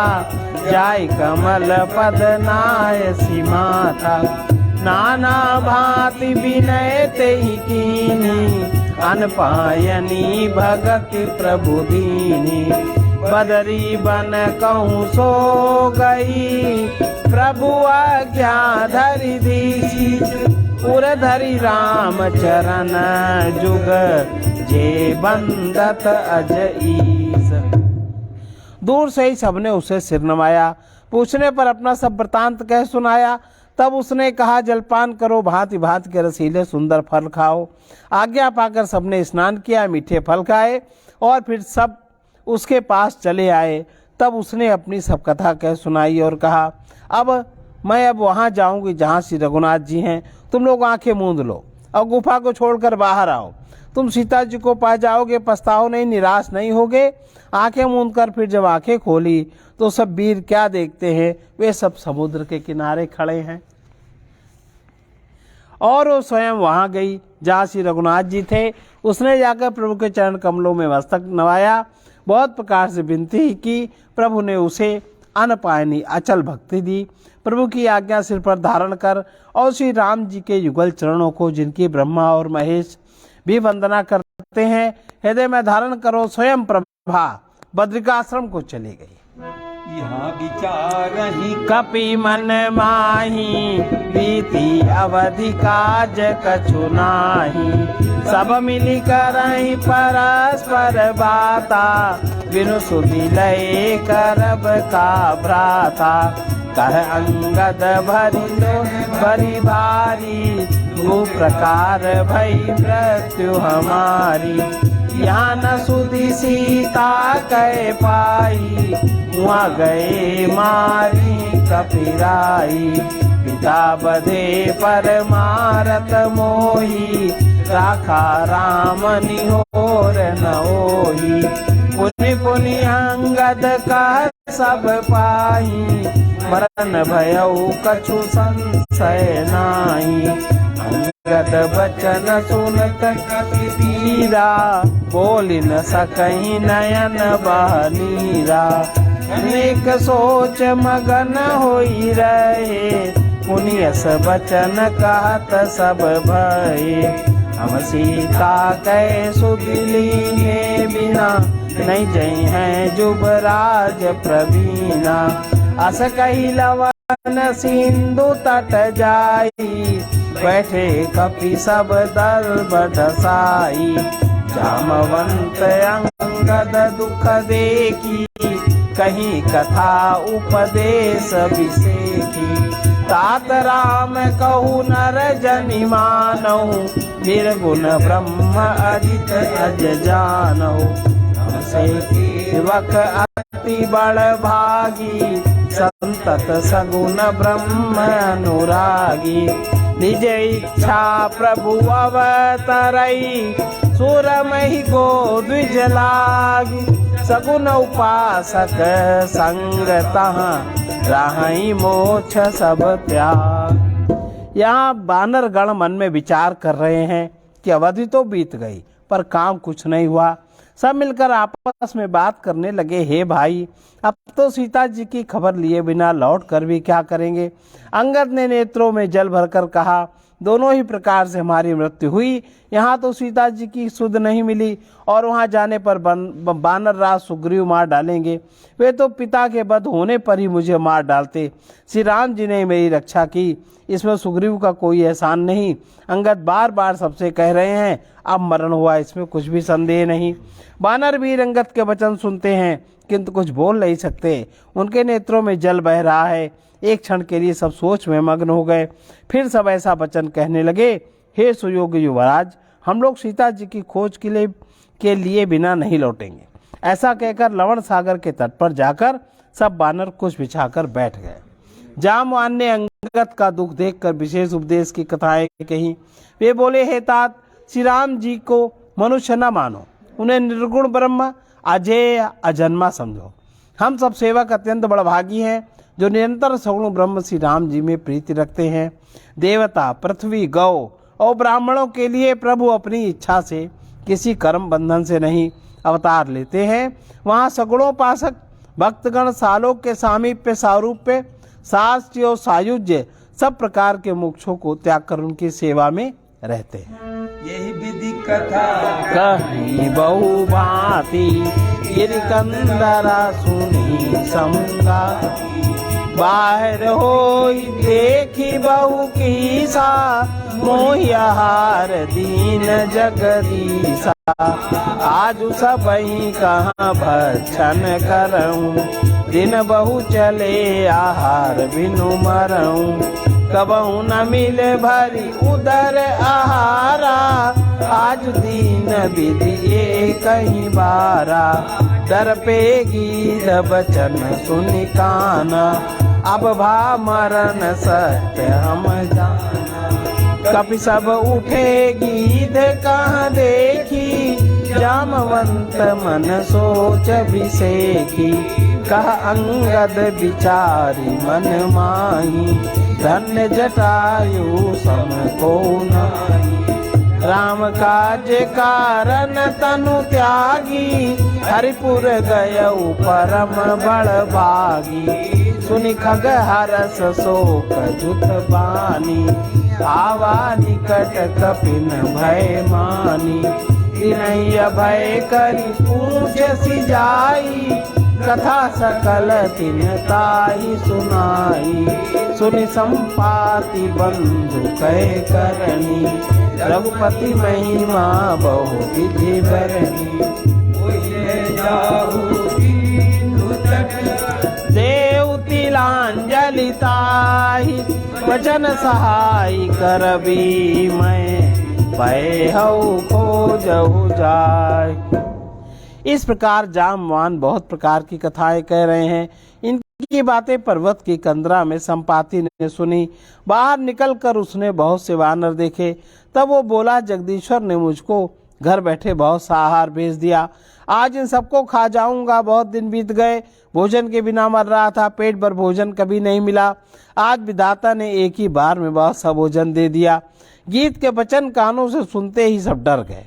जाय कमल पद नायसी माथा। नाना भांति विनय तेहि कीनी, अनपायनी भगत प्रभु दीनी। बदरी बन कहूँ सो गई, प्रभु आज्ञा धरि दीसी। उर धरि राम चरण जुग, जे बंदत अजईस। दूर से ही सबने उसे सिर नवाया। पूछने पर अपना सब वृतांत कह सुनाया। तब उसने कहा, जलपान करो, भांति भांति के रसीले सुंदर फल खाओ। आज्ञा पाकर सबने स्नान किया, मीठे फल खाए और फिर सब उसके पास चले आए। तब उसने अपनी सब कथा कह सुनाई और कहा, मैं अब वहाँ जाऊँगी जहाँ श्री रघुनाथ जी हैं। तुम लोग आंखें मूंद लो और गुफा को छोड़कर बाहर आओ। तुम सीता जी को पा जाओगे, पछताओ नहीं, निराश नहीं होगे। आंखें मूंद कर फिर जब आंखें खोली तो सब वीर क्या देखते हैं, वे सब समुद्र के किनारे खड़े हैं। और वो स्वयं वहाँ गई जहाँ श्री रघुनाथ जी थे। उसने जाकर प्रभु के चरण कमलों में मस्तक नवाया, बहुत प्रकार से विनती की। प्रभु ने उसे अनपायनी अचल भक्ति दी। प्रभु की आज्ञा सिर पर धारण कर और श्री राम जी के युगल चरणों को, जिनकी ब्रह्मा और महेश भी वंदना करते हैं, हृदय में धारण करो। स्वयं प्रभा बद्रिकाश्रम को चली गई। यहाँ विचारहि कपि मन माही, बीती अवधि काज कछु नाही। सब मिली करहि परस्पर बाता, बिनु सुधि लय करब का भ्राता। कह अंगद भरी भारी, दो प्रकार भई मृत्यु हमारी। यहाँ न सुधि सीता कह पाई, हुआ गए मारी कपिराई। पिता बधे पर मारत मोही, राखा राम निहोर न होई। पुनि पुनि अंगद का सब पाई, मरण भयउ कछु संशय नाही। अंगद बचन सुनत कपीरा, बोल न सकहि नयन बहनीरा। अनेक सोच मगन होई रहे, पुनियस बचन कहत सब भये। हम सीता कै सुधि लीने बिना, नहीं जई हैं जुबराज प्रवीणा। अस कही लवन सिंधु तट जाई, बैठे कपि सब दल बढसाई। जामवंत अंगद दुख देखी, कहीं कथा उपदेश विसेखी। तात राम कहु नर जनि मानहु, निर्गुण ब्रह्म अजित अज जानहु। सेवक अति बड़ भागी, संतत सगुन ब्रह्म अनुरागी। निज इच्छा प्रभु अवतरई, सुर महि गो द्विज लागी। सगुन उपासक संग तहाँ, राहि मोक्ष सब त्याग। यहाँ बानर गण मन में विचार कर रहे हैं कि अवधि तो बीत गई पर काम कुछ नहीं हुआ। सब मिलकर आपस में बात करने लगे, हे भाई, अब तो सीता जी की खबर लिए बिना लौट कर भी क्या करेंगे। अंगद ने नेत्रों में जल भरकर कहा, दोनों ही प्रकार से हमारी मृत्यु हुई। यहाँ तो सीता जी की सुध नहीं मिली और वहाँ जाने पर बानर राज सुग्रीव मार डालेंगे। वे तो पिता के वध होने पर ही मुझे मार डालते। श्री राम जी ने मेरी रक्षा की, इसमें सुग्रीव का कोई एहसान नहीं। अंगद बार बार सबसे कह रहे हैं, अब मरण हुआ, इसमें कुछ भी संदेह नहीं। बानर भी अंगद के वचन सुनते हैं किंतु कुछ बोल नहीं सकते। उनके नेत्रों में जल बह रहा है। एक क्षण के लिए सब सोच में मग्न हो गए। फिर सब ऐसा वचन कहने लगे, हे सुयोग्य युवराज, हम लोग सीता जी की खोज के लिए बिना नहीं लौटेंगे। ऐसा कहकर लवण सागर के तट पर जाकर सब बानर कुछ बिछाकर बैठ गए। जामवान ने अंगद का दुख देखकर विशेष उपदेश की कथाएं कही। वे बोले, हे तात, श्री राम जी को मनुष्य न मानो, उन्हें निर्गुण ब्रह्म अजेय अजन्मा समझो। हम सब सेवक अत्यंत बड़भागी हैं जो निरंतर सगुण ब्रह्म श्री राम जी में प्रीति रखते हैं। देवता, पृथ्वी, गौ और ब्राह्मणों के लिए प्रभु अपनी इच्छा से किसी कर्म बंधन से नहीं अवतार लेते हैं। वहाँ सगुणोपासक भक्तगण सालोक के सामीप्य, सारूप्य, शास्त्रीय और सायुज्य सब प्रकार के मोक्षों को त्याग कर उनकी सेवा में रहते हैं। यही विधि कथा कही बहु भांति गिरकंदरा सुनी समगा। बाहर होई देखी बहु कीसा, मोहियाहार दीन जगदीसा। आज सबही कहाँ भक्षण करऊं, दिन बहु चले आहार बिनु मरऊं। कबहू न मिले भरी उदर आहारा, आज दीन विधि कहीं बारा। दर पे गीत बचन सुनि काना, अब भा मरण सत्य हम जाना। कपि सब उठे गीत कहाँ देखी, जामवंत मन सोच विसेखी। कह अंगद विचारी मन माही, धन्य जटायु सम को नाई। राम काज कारण तनु त्यागी, हरिपुर गयउ परम बड़भागी। सुनि खग हरस शोक जुत बानी, आवा निकट कपिन भय मानी। तिनहि अभय करि पूछ सिजाई, कथा सकल तिन ताहि सुनाई। सुनि संपाति बंधु कह करनी, रघुपति महिमा बहु विधि बरनी। देव तिलांजलि ताहि, वचन सहाय करबी मैं। भय हऊ खोजहु जाय। इस प्रकार जामवान बहुत प्रकार की कथाएं कह रहे हैं। इनकी बातें पर्वत की कंदरा में संपाति ने सुनी। बाहर निकलकर उसने बहुत से वानर देखे। तब वो बोला, जगदीश्वर ने मुझको घर बैठे बहुत सा आहार भेज दिया, आज इन सबको खा जाऊंगा। बहुत दिन बीत गए, भोजन के बिना मर रहा था, पेट भर भोजन कभी नहीं मिला। आज विधाता ने एक ही बार में बहुत सा भोजन दे दिया। गीत के वचन कानों से सुनते ही सब डर गए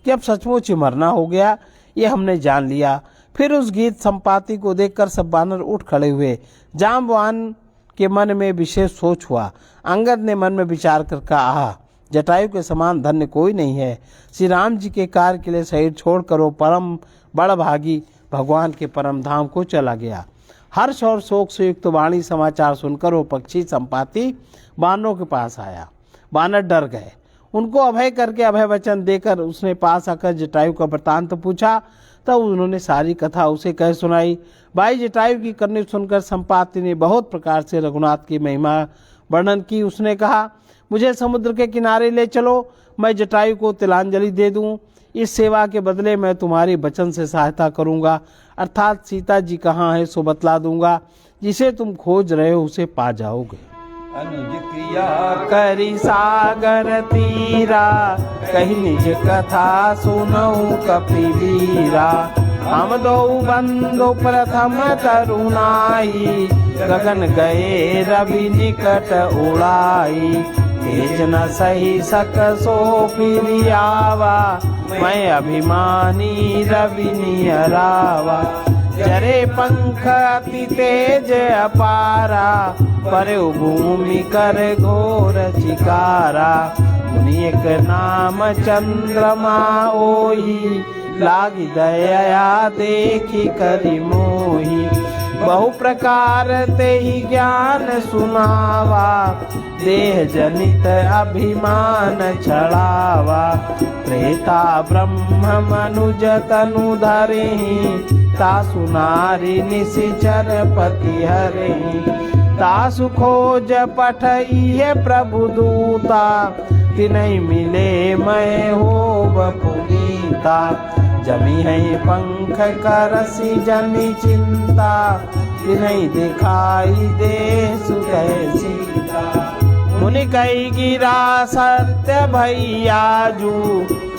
कि अब सचमुच ही मरना हो गया, ये हमने जान लिया। फिर उस गीत संपाति को देखकर सब बानर उठ खड़े हुए। जामवान के मन में विशेष सोच हुआ। अंगद ने मन में विचार कर कहा, आहा, जटायु के समान धन्य कोई नहीं है। श्री राम जी के कार्य के लिए शरीर छोड़कर वो परम बड़भागी भगवान के परम धाम को चला गया। हर्ष और शोक से युक्त वाणी समाचार सुनकर वो पक्षी संपाति बानरों के पास आया। बानर डर गए। उनको अभय करके अभय वचन देकर उसने पास आकर जटायु का वृतांत पूछा। तब उन्होंने सारी कथा उसे कह सुनाई। भाई जटायु की करनी सुनकर संपाति ने बहुत प्रकार से रघुनाथ की महिमा वर्णन की। उसने कहा, मुझे समुद्र के किनारे ले चलो, मैं जटायु को तिलांजलि दे दूं। इस सेवा के बदले मैं तुम्हारी वचन से सहायता करूंगा, अर्थात सीता जी कहाँ है सो बतला दूंगा। जिसे तुम खोज रहे हो उसे पा जाओगे। अनुज क्रिया करी सागर तीरा, कही निज कथा सुनऊ कपिवीरा। हम दो बंधु प्रथम तरुणाई, गगन गए रवि निकट उड़ाई। तेज न सही सक सो फिर आवा, मैं अभिमानी रवि नियरावा। जरे पंख अति तेज अपारा, पर भूमि कर घोर चिकारा। मुनि एक नाम चंद्रमा ओही, लागी दया देखी करि मोही। बहु प्रकार ते ही ज्ञान सुनावा, देह जनित अभिमान छड़ावा। त्रेता ब्रह्म मनुज तनु धरहि, तासु नारी निशिचर पति हरहि। तासु खोज पठइये प्रभु दूता, तिनहि मिले मैं होब पुनीता। जमी है पंख करसी जनी चिंता, कि नहीं दिखाई दे सुतै सीता। मुनि कही गिरा सत्य भैया जू,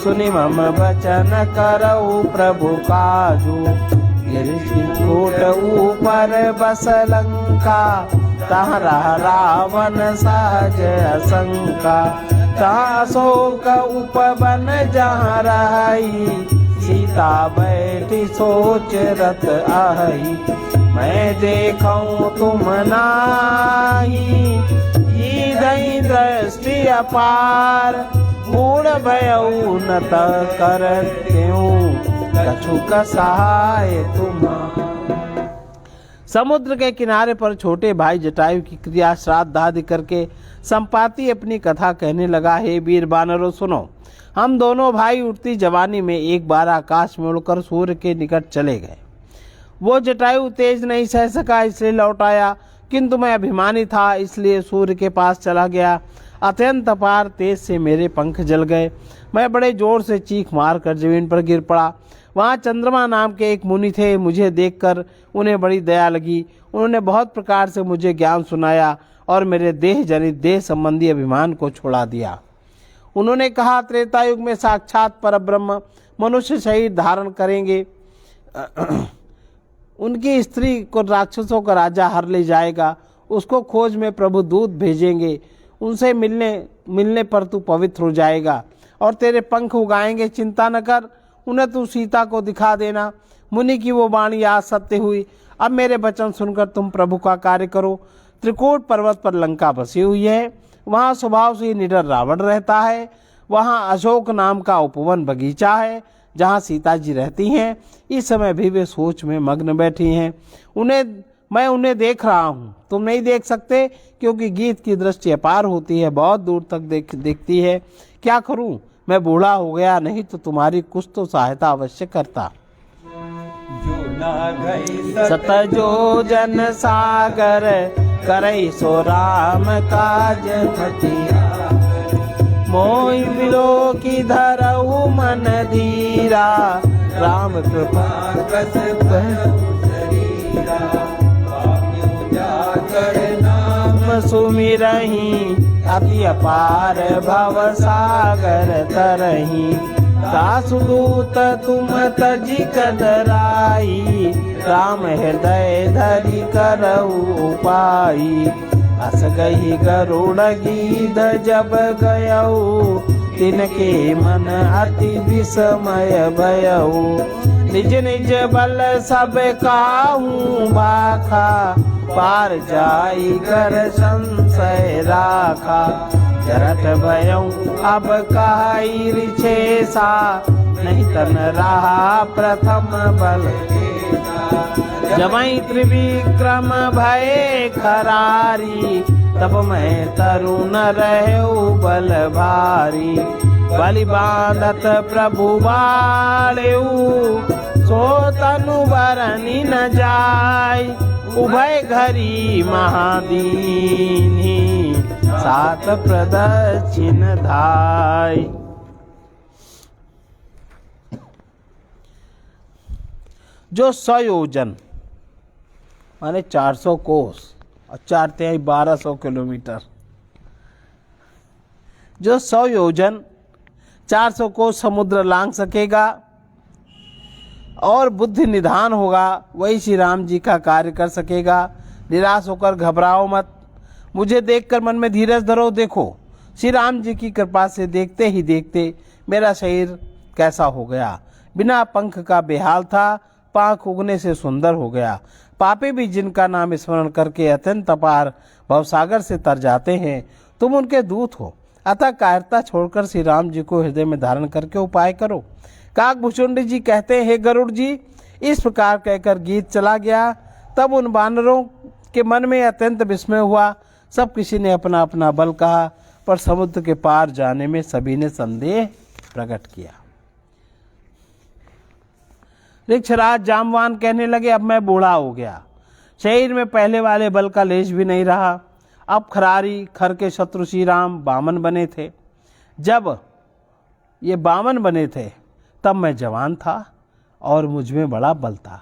सुनि मम वचन करऊ प्रभु काजू। गिरकूट ऊपर बस लंका, तहरा रावण सहज असंका। तहाँ शोक उपवन जहाँ रही, सीता बैठी सोच रत आई। मैं देखूं तुम नाही, दई दृष्टि अपार। मूढ़ भयऊ न करत्यूं, कछु सहाय तुम। समुद्र के किनारे पर छोटे भाई जटायु की क्रिया श्राद्ध आदि करके संपाति अपनी कथा कहने लगा। हे वीर वानरों सुनो, हम दोनों भाई उठती जवानी में एक बार आकाश में उड़कर सूर्य के निकट चले गए। वो जटायु तेज नहीं सह सका इसलिए लौट आया, किंतु मैं अभिमानी था इसलिए सूर्य के पास चला गया। अत्यंत अपार तेज से मेरे पंख जल गए। मैं बड़े जोर से चीख मार कर जमीन पर गिर पड़ा। वहाँ चंद्रमा नाम के एक मुनि थे। मुझे देखकर उन्हें बड़ी दया लगी। उन्होंने बहुत प्रकार से मुझे ज्ञान सुनाया और मेरे देह जनित देह संबंधी अभिमान को छोड़ा दिया। उन्होंने कहा, त्रेता युग में साक्षात परब्रह्म मनुष्य शरीर धारण करेंगे। उनकी स्त्री को राक्षसों का राजा हर ले जाएगा। उसको खोज में प्रभु दूत भेजेंगे। उनसे मिलने पर तू पवित्र हो जाएगा और तेरे पंख उगाएंगे। चिंता न कर, उन्हें तू सीता को दिखा देना। मुनि की वो वाणी आज सत्य हुई। अब मेरे वचन सुनकर तुम प्रभु का कार्य करो। त्रिकूट पर्वत पर लंका बसी हुई है। वहाँ स्वभाव से निडर रावण रहता है। वहाँ अशोक नाम का उपवन बगीचा है जहाँ सीता जी रहती हैं। इस समय भी वे सोच में मग्न बैठी हैं। मैं उन्हें देख रहा हूँ, तुम नहीं देख सकते क्योंकि गीत की दृष्टि अपार होती है, बहुत दूर तक देखती है। क्या करूँ, मैं बूढ़ा हो गया, नहीं तो तुम्हारी कुछ तो सहायता अवश्य करता। जो ना गई सत जो जन सागर, करई सो राम काज फतिया। मोहि बिलो की धरऊ मन धीरा, राम कृपा कस शरीरा। जाकर नाम सुमिरही, अति अपार भव सागर तरही। दासदूत तुम तजी कदराई, राम हृदय धरि करऊ उपाई। अस गई गरुड़ गीध जब गयऊ, तिनके मन अति विस्मय भयऊ। निज निज बल सब काहू बाखा, पार जाई कर संशय राखा। जरत भयऊ अब काई रिछेसा, नहीं तन रहा प्रथम बल। जबई त्रिविक्रम भय खरारी, तब मैं तरुण रहू बल भारी। बलि बांधत प्रभु बालेऊ, सो तनु बरनी न जाय। उभय घरी महादीनी, सात प्रदक्षिण धाय। जो 100 योजन माने 400 कोस और 4 तिहाई 1200 किलोमीटर, जो 100 योजन 400 कोस समुद्र लांघ सकेगा और बुद्धि निधान होगा, वही श्री राम जी का कार्य कर सकेगा। निराश होकर घबराओ मत, मुझे देखकर मन में धीरज धरो। देखो श्री राम जी की कृपा से देखते ही देखते मेरा शरीर कैसा हो गया। बिना पंख का बेहाल था, पांख उगने से सुंदर हो गया। पापी भी जिनका नाम स्मरण करके अत्यंत अपार भवसागर से तर जाते हैं, तुम उनके दूत हो। अतः कायरता छोड़कर श्री राम जी को हृदय में धारण करके उपाय करो। काकभुचुंड जी कहते हैं, हे गरुड़ जी, इस प्रकार कहकर गीत चला गया। तब उन वानरों के मन में अत्यंत विस्मय हुआ। सब किसी ने अपना अपना बल कहा, पर समुद्र के पार जाने में सभी ने संदेह प्रकट किया। ऋक्षराज जामवान कहने लगे, अब मैं बूढ़ा हो गया, शरीर में पहले वाले बल का लेश भी नहीं रहा। अब खरारी खर के शत्रु श्री राम बामन बने थे। जब ये बामन बने थे तब मैं जवान था और मुझ में बड़ा बल था।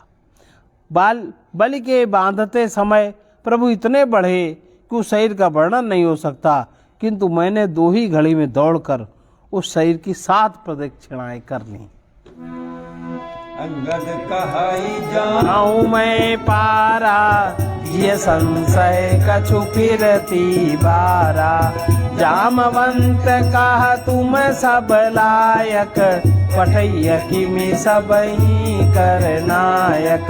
बलि के बांधते समय प्रभु इतने बढ़े कि उस शरीर का वर्णन नहीं हो सकता, किंतु मैंने 2 ही घड़ी में दौड़कर उस शरीर की 7 प्रदक्षिणाएं कर ली। अंगद कहाई जान जाऊं मैं पारा, ये संशय कछु फिरती बारा। जामवंत कहा तुम सब लायक, पठैया किमि सब ही कर नायक।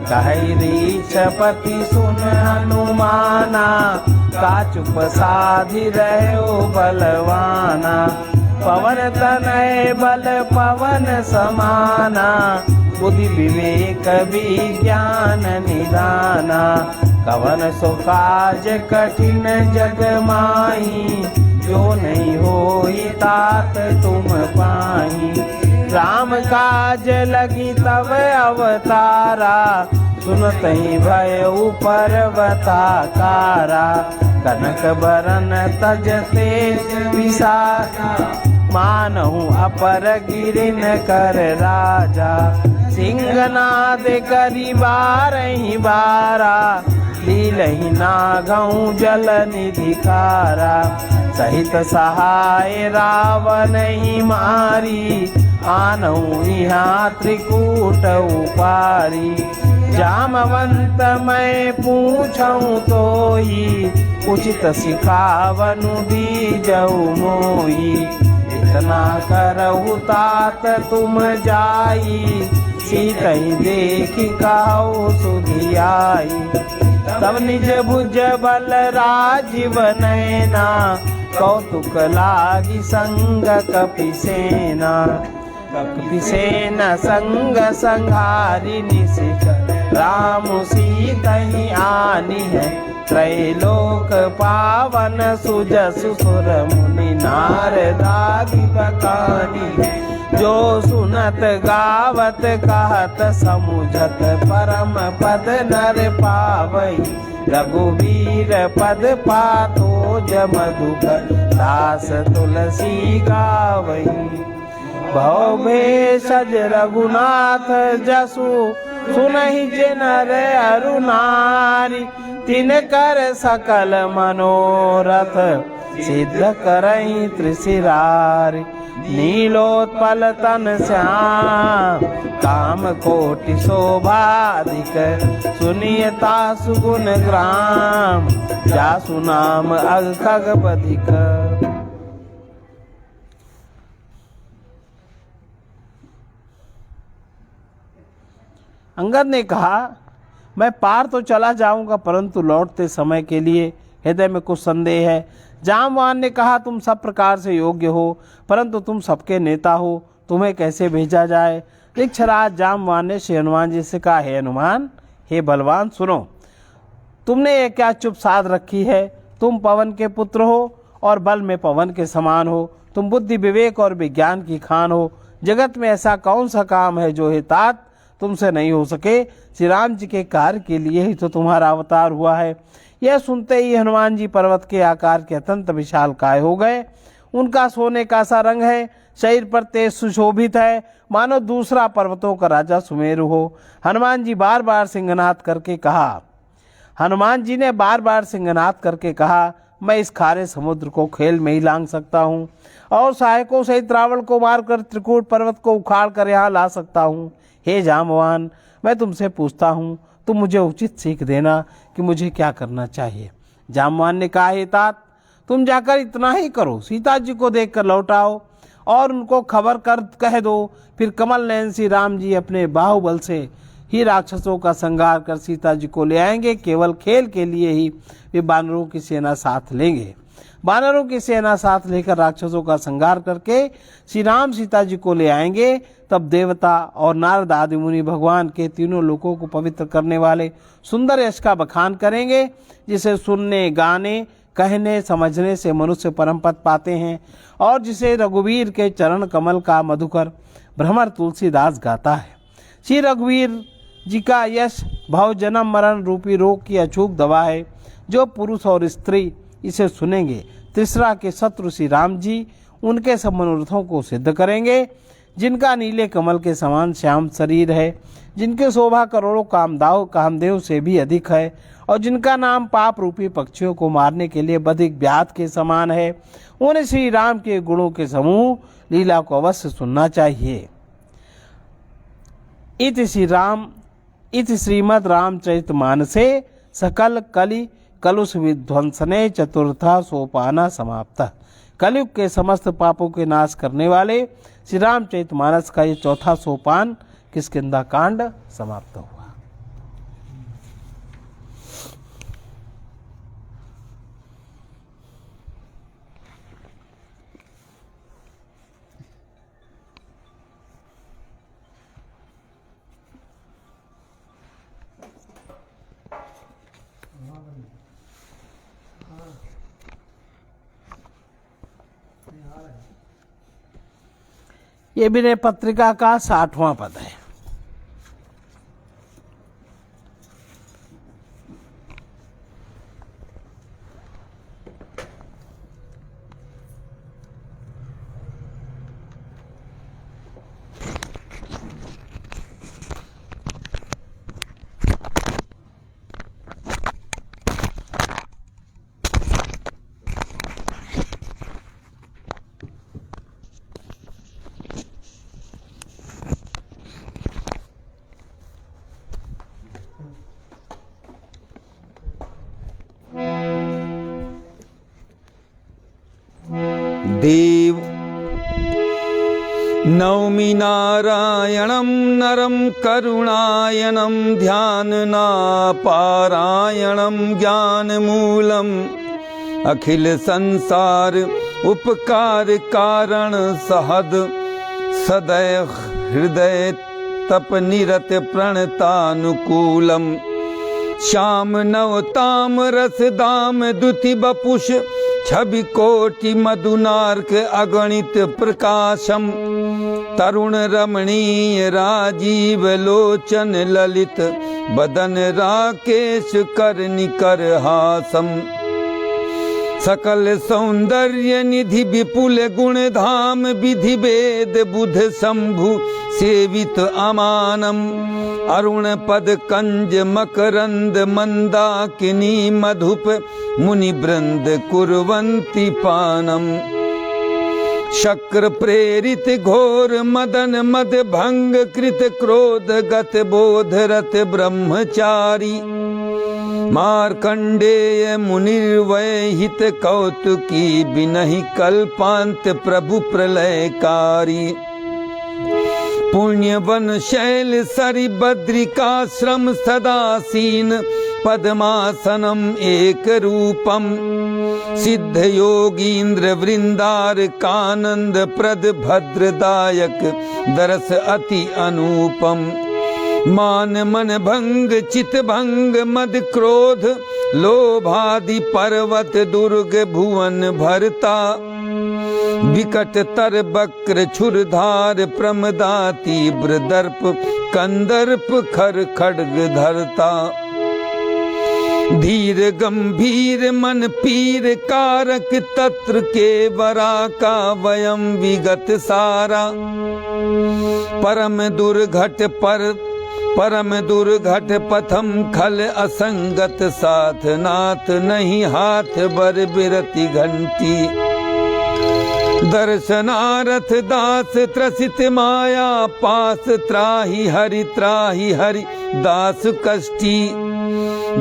कहि रीछपति सुन हनुमाना, का चुप साधि रहो बलवाना। पवन तनय बल पवन समाना, बुद्धि विवेक विज्ञान निदाना। कवन सो काज कठिन जग माही, जो नहीं होई तात तुम पाही। राम काज लगी तब अवतारा, सुनत ही भयउ पर्वताकारा। कनक बरन तज तेज विसारा, मानहु अपर गिरिन कर राजा। सिंहनाद करी 12 बारा, लीलहि नागहु जल निधिकारा। सहित सहाय रावण ही मारी, आनहु यहाँ त्रिकूट उपारी। जामवंत मैं पूछऊं तोई, उचित सिखावनु दीजऊ मोई। इतना करहु तात तुम जाई, सीतहि देखि कहु सुधियाई। तब निज भुज बल राजीव नैना, कौतुक लागी संग कपिसेना। कपिसेना संग संहारी निशित, राम सीतहि आनी है। त्रैलोक पावन सुजसु सुर मुनि, नारदादि बखानी। जो सुनत गावत कहत समुझत, परम पद नर पावई। रघुवीर पद पातो जमधुकर, दास तुलसी गावई। भव भेषज रघुनाथ जसु, सुनहि जे नर अरु नारी। तिनकर सकल मनोरथ, सिद्ध करहि त्रिशिरारी। नीलोत्पल तन श्याम, काम कोटि शोभाधिक। सुनियता सुगुण ग्राम, जासु नाम अखग बधिक। अंगद ने कहा, मैं पार तो चला जाऊंगा, परंतु लौटते समय के लिए हृदय में कुछ संदेह है। जामवान ने कहा, तुम सब प्रकार से योग्य हो, परंतु तुम सबके नेता हो, तुम्हें कैसे भेजा जाए। वृक्षराज जामवान ने श्री हनुमान जी से कहा, हे हनुमान, हे बलवान, सुनो। तुमने ये क्या चुप साध रखी है। तुम पवन के पुत्र हो और बल में पवन के समान हो। तुम बुद्धि विवेक और विज्ञान की खान हो। जगत में ऐसा कौन सा काम है जो हितात तुमसे नहीं हो सके। श्री राम जी के कार्य के लिए ही तो तुम्हारा अवतार हुआ है। यह सुनते ही हनुमान जी पर्वत के आकार के अत्यंत विशाल काय हो गए। उनका सोने का सा रंग है, शरीर पर तेज सुशोभित है, मानो दूसरा पर्वतों का राजा सुमेरु हो। हनुमान जी ने बार बार सिंहनाद करके कहा, मैं इस खारे समुद्र को खेल में ही लांग सकता हूँ और सहायकों सहित रावण को मारकर त्रिकूट पर्वत को उखाड़ कर यहाँ ला सकता हूँ। हे जामवान, मैं तुमसे पूछता हूँ, तुम मुझे उचित सीख देना कि मुझे क्या करना चाहिए। जामवान ने कहा, हे तात, तुम जाकर इतना ही करो, सीता जी को देखकर लौट आओ और उनको खबर कर कह दो। फिर कमल नयन श्री राम जी अपने बाहुबल से ही राक्षसों का संहार कर सीता जी को ले आएंगे। केवल खेल के लिए ही वे वानरों की सेना साथ लेंगे। वानरों की सेना साथ लेकर राक्षसों का संहार करके श्री राम सीता जी को ले आएंगे। तब देवता और नारद आदि मुनि भगवान के तीनों लोकों को पवित्र करने वाले सुंदर यश का बखान करेंगे, जिसे सुनने, गाने, कहने, समझने से मनुष्य परम पद पाते हैं और जिसे रघुवीर के चरण कमल का मधुकर भ्रमर तुलसीदास गाता है। श्री रघुवीर जी का यश भव जन्म मरण रूपी रोग की अछूक दवा है। जो पुरुष और स्त्री इसे सुनेंगे, तीसरा के शत्रु श्री राम जी उनके सब मनोरथों को सिद्ध करेंगे। जिनका नीले कमल के समान श्याम शरीर है, जिनकी शोभा करोड़ों कामदेव से भी अधिक है और जिनका नाम पाप रूपी पक्षियों को मारने के लिए बधिक व्याध के समान है, उन्हें श्री राम के गुणों के समूह लीला को अवश्य सुनना चाहिए। इति श्रीमद् रामचरितमानसे सकल कलि कलुष विध्वंसने चतुर्था सोपाना समाप्त। कलयुग के समस्त पापों के नाश करने वाले श्री रामचरितमानस का ये चौथा सोपान किष्किंधा कांड समाप्त हुआ। ये विनय पत्रिका का 60वां पद है। देव नौमि नारायणं नरं करुणायनं ध्याननापारायणं ज्ञानमूलम् अखिल संसार उपकार कारण सहद सदैव हृदय तप निरत प्रणतानुकूलम् श्याम नवताम रसदाम दुति बपुष छवि कोटि मधुनार्क अगणित प्रकाशम तरुण रमणीय राजीव लोचन ललित बदन राकेश कर निकर हासम सकल सौंदर्य निधि विपुल गुण धाम विधि वेद बुध शंभु सेवित अमानम अरुण पद कंज मकरंद मंदाकिनी मधुप मुनि वृंद कुर्वन्ति पानम शक्र प्रेरित घोर मदन मद भंग कृत क्रोध गत बोध रत ब्रह्मचारी मार्कंडेय मुनिर्वय हित कौतुकी बिनहि कल्पांत प्रभु प्रलयकारी पुण्यवन शैल सरि बद्रिकाश्रम सदासीन पद्मासनम एक रूपम सिद्ध योगींद्र वृंदार कानंद प्रद भद्रदायक दरस अति अनुपम मान मन भंग चित भंग मद क्रोध लोभादि पर्वत दुर्ग भुवन भरता विकट तर बक्र छुरधार प्रमदा तीव्र दर्प कंदर्प खर खड्ग धरता धीर गंभीर मन पीर कारक तत्र के वरा का वयम विगत सारा परम दुर्घट पथम खल असंगत साथ नाथ नहीं हाथ बर बिरति घंटी दर्शनारथ दास त्रसित माया पास त्राहि हरि दास कष्टी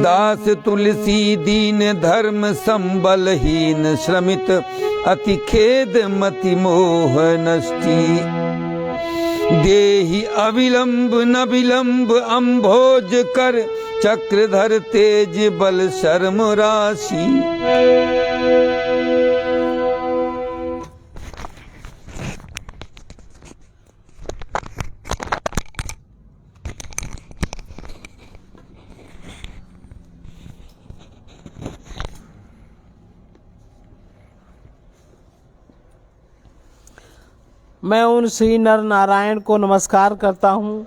दास तुलसी दीन धर्म संबलहीन श्रमित अति खेद मति मोह नष्टि देहि अविलंब न विलंब अम्भोज कर चक्रधर तेज बल शर्म राशि मैं उन श्री नर नारायण को नमस्कार करता हूँ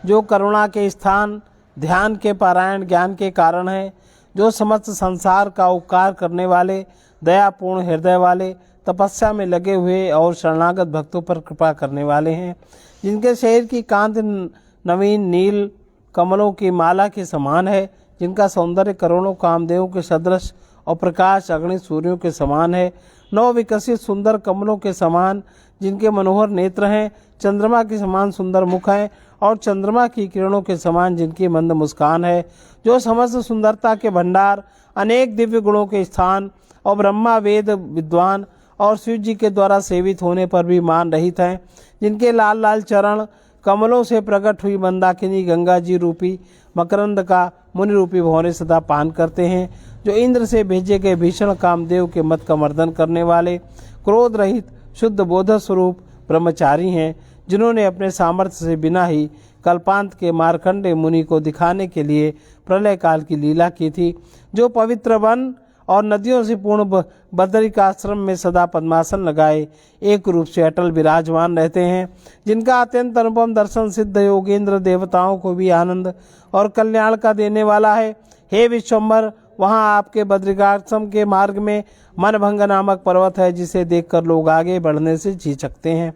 जो करुणा के स्थान, ध्यान के पारायण, ज्ञान के कारण है, जो समस्त संसार का उपकार करने वाले, दयापूर्ण हृदय वाले तपस्या में लगे हुए और शरणागत भक्तों पर कृपा करने वाले हैं, जिनके शरीर की कांति नवीन नील कमलों की माला के समान है, जिनका सौंदर्य करोड़ों कामदेवों के सदृश और प्रकाश अग्नि सूर्यों के समान है, नव विकसित सुंदर कमलों के समान जिनके मनोहर नेत्र हैं, चंद्रमा के समान सुंदर मुख है और चंद्रमा की किरणों के समान जिनकी मंद मुस्कान है, जो समस्त सुंदरता के भंडार, अनेक दिव्य गुणों के स्थान और ब्रह्मा वेद विद्वान और शिव जी के द्वारा सेवित होने पर भी मान रहित हैं, जिनके लाल लाल चरण कमलों से प्रकट हुई मंदाकिनी गंगा जी रूपी मकरंद का मुनि रूपी भंवरे सदा पान करते हैं, जो इंद्र से भेजे गए भीषण कामदेव के मत का मर्दन करने वाले क्रोध रहित शुद्ध बोध स्वरूप ब्रह्मचारी हैं, जिन्होंने अपने सामर्थ्य से बिना ही कल्पांत के मार्कंडे मुनि को दिखाने के लिए प्रलय काल की लीला की थी, जो पवित्र वन और नदियों से पूर्ण बदरिकाश्रम में सदा पद्मासन लगाए एक रूप से अटल विराजमान रहते हैं, जिनका अत्यंत अनुपम दर्शन सिद्ध योगेंद्र देवताओं को भी आनंद और कल्याण का देने वाला है। हे विश्वम्भर, वहाँ आपके बद्रिकाश्रम के मार्ग में मनभंग नामक पर्वत है, जिसे देखकर लोग आगे बढ़ने से झिझकते हैं,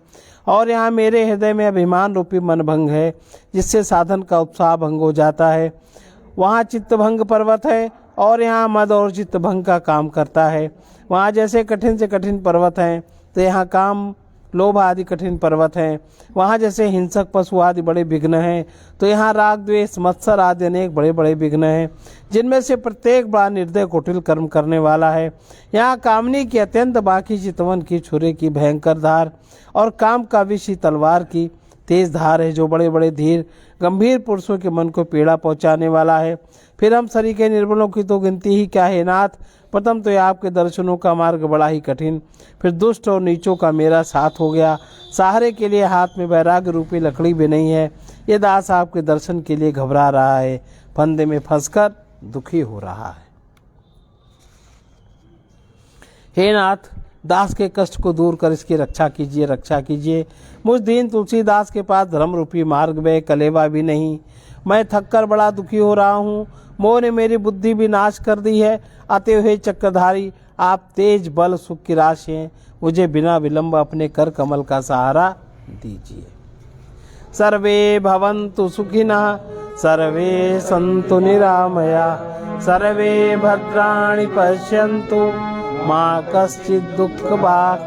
और यहाँ मेरे हृदय में अभिमान रूपी मनभंग है, जिससे साधन का उत्साह भंग हो जाता है। वहाँ चित्तभंग पर्वत है और यहाँ मद और चित्तभंग का काम करता है। वहाँ जैसे कठिन से कठिन पर्वत हैं, तो यहाँ काम लोभ आदि कठिन पर्वत हैं। वहाँ जैसे हिंसक पशु आदि बड़े विघ्न हैं, तो यहाँ राग द्वेष मत्सर आदि अनेक बड़े बड़े विघ्न हैं, जिनमें से प्रत्येक बड़ा निर्दय कुटिल कर्म करने वाला है। यहाँ कामनी की अत्यंत बाकी चितवन की छुरे की भयंकर धार और काम का विषी तलवार की तेज धार है, जो बड़े बड़े धीर गंभीर पुरुषों के मन को पीड़ा पहुँचाने वाला है। फिर हम सरी के निर्बलों की तो गिनती ही क्या है नाथ। प्रथम तो आपके दर्शनों का मार्ग बड़ा ही कठिन, फिर दुष्ट और नीचों का मेरा साथ हो गया। सहारे के लिए हाथ में वैराग्य रूपी लकड़ी भी नहीं है। ये दास आपके दर्शन के लिए घबरा रहा है, फंदे में फंसकर दुखी हो रहा है। हे नाथ, दास के कष्ट को दूर कर इसकी रक्षा कीजिए, रक्षा कीजिए। मुझ दीन तुलसीदास के पास धर्म रूपी मार्ग में कलेवा भी नहीं। मैं थक कर बड़ा दुखी हो रहा हूँ। मोह ने मेरी बुद्धि भी नाश कर दी है। आते हुए चक्रधारी, आप तेज बल सुख की राशि हैं, मुझे बिना विलंब अपने कर कमल का सहारा दीजिए। सर्वे भवन्तु सुखिनः, सर्वे सन्तु निरामया, सर्वे भद्राणि पश्यन्तु, मा कश्चित् दुःखभाग्।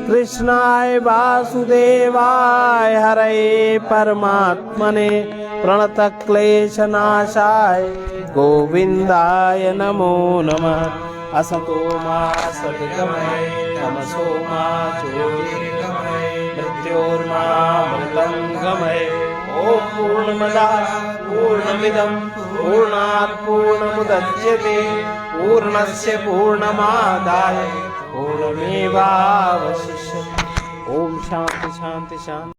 कृष्णाय वासुदेवाय हरये परमात्मने, प्रणतक्लेशनाशाय गोविन्दाय नमो नमः। असतो मा सद्गमय, तमसो मा ज्योतिर्गमय, मृत्योर्मामृतङ्गमय। ॐ पूर्णमदः पूर्णमिदं पूर्णात् पूर्णमुदच्यते, पूर्णस्य पूर्णमादाय पूर्णमेवावशिष्यते। ओम शांति शांति शांति।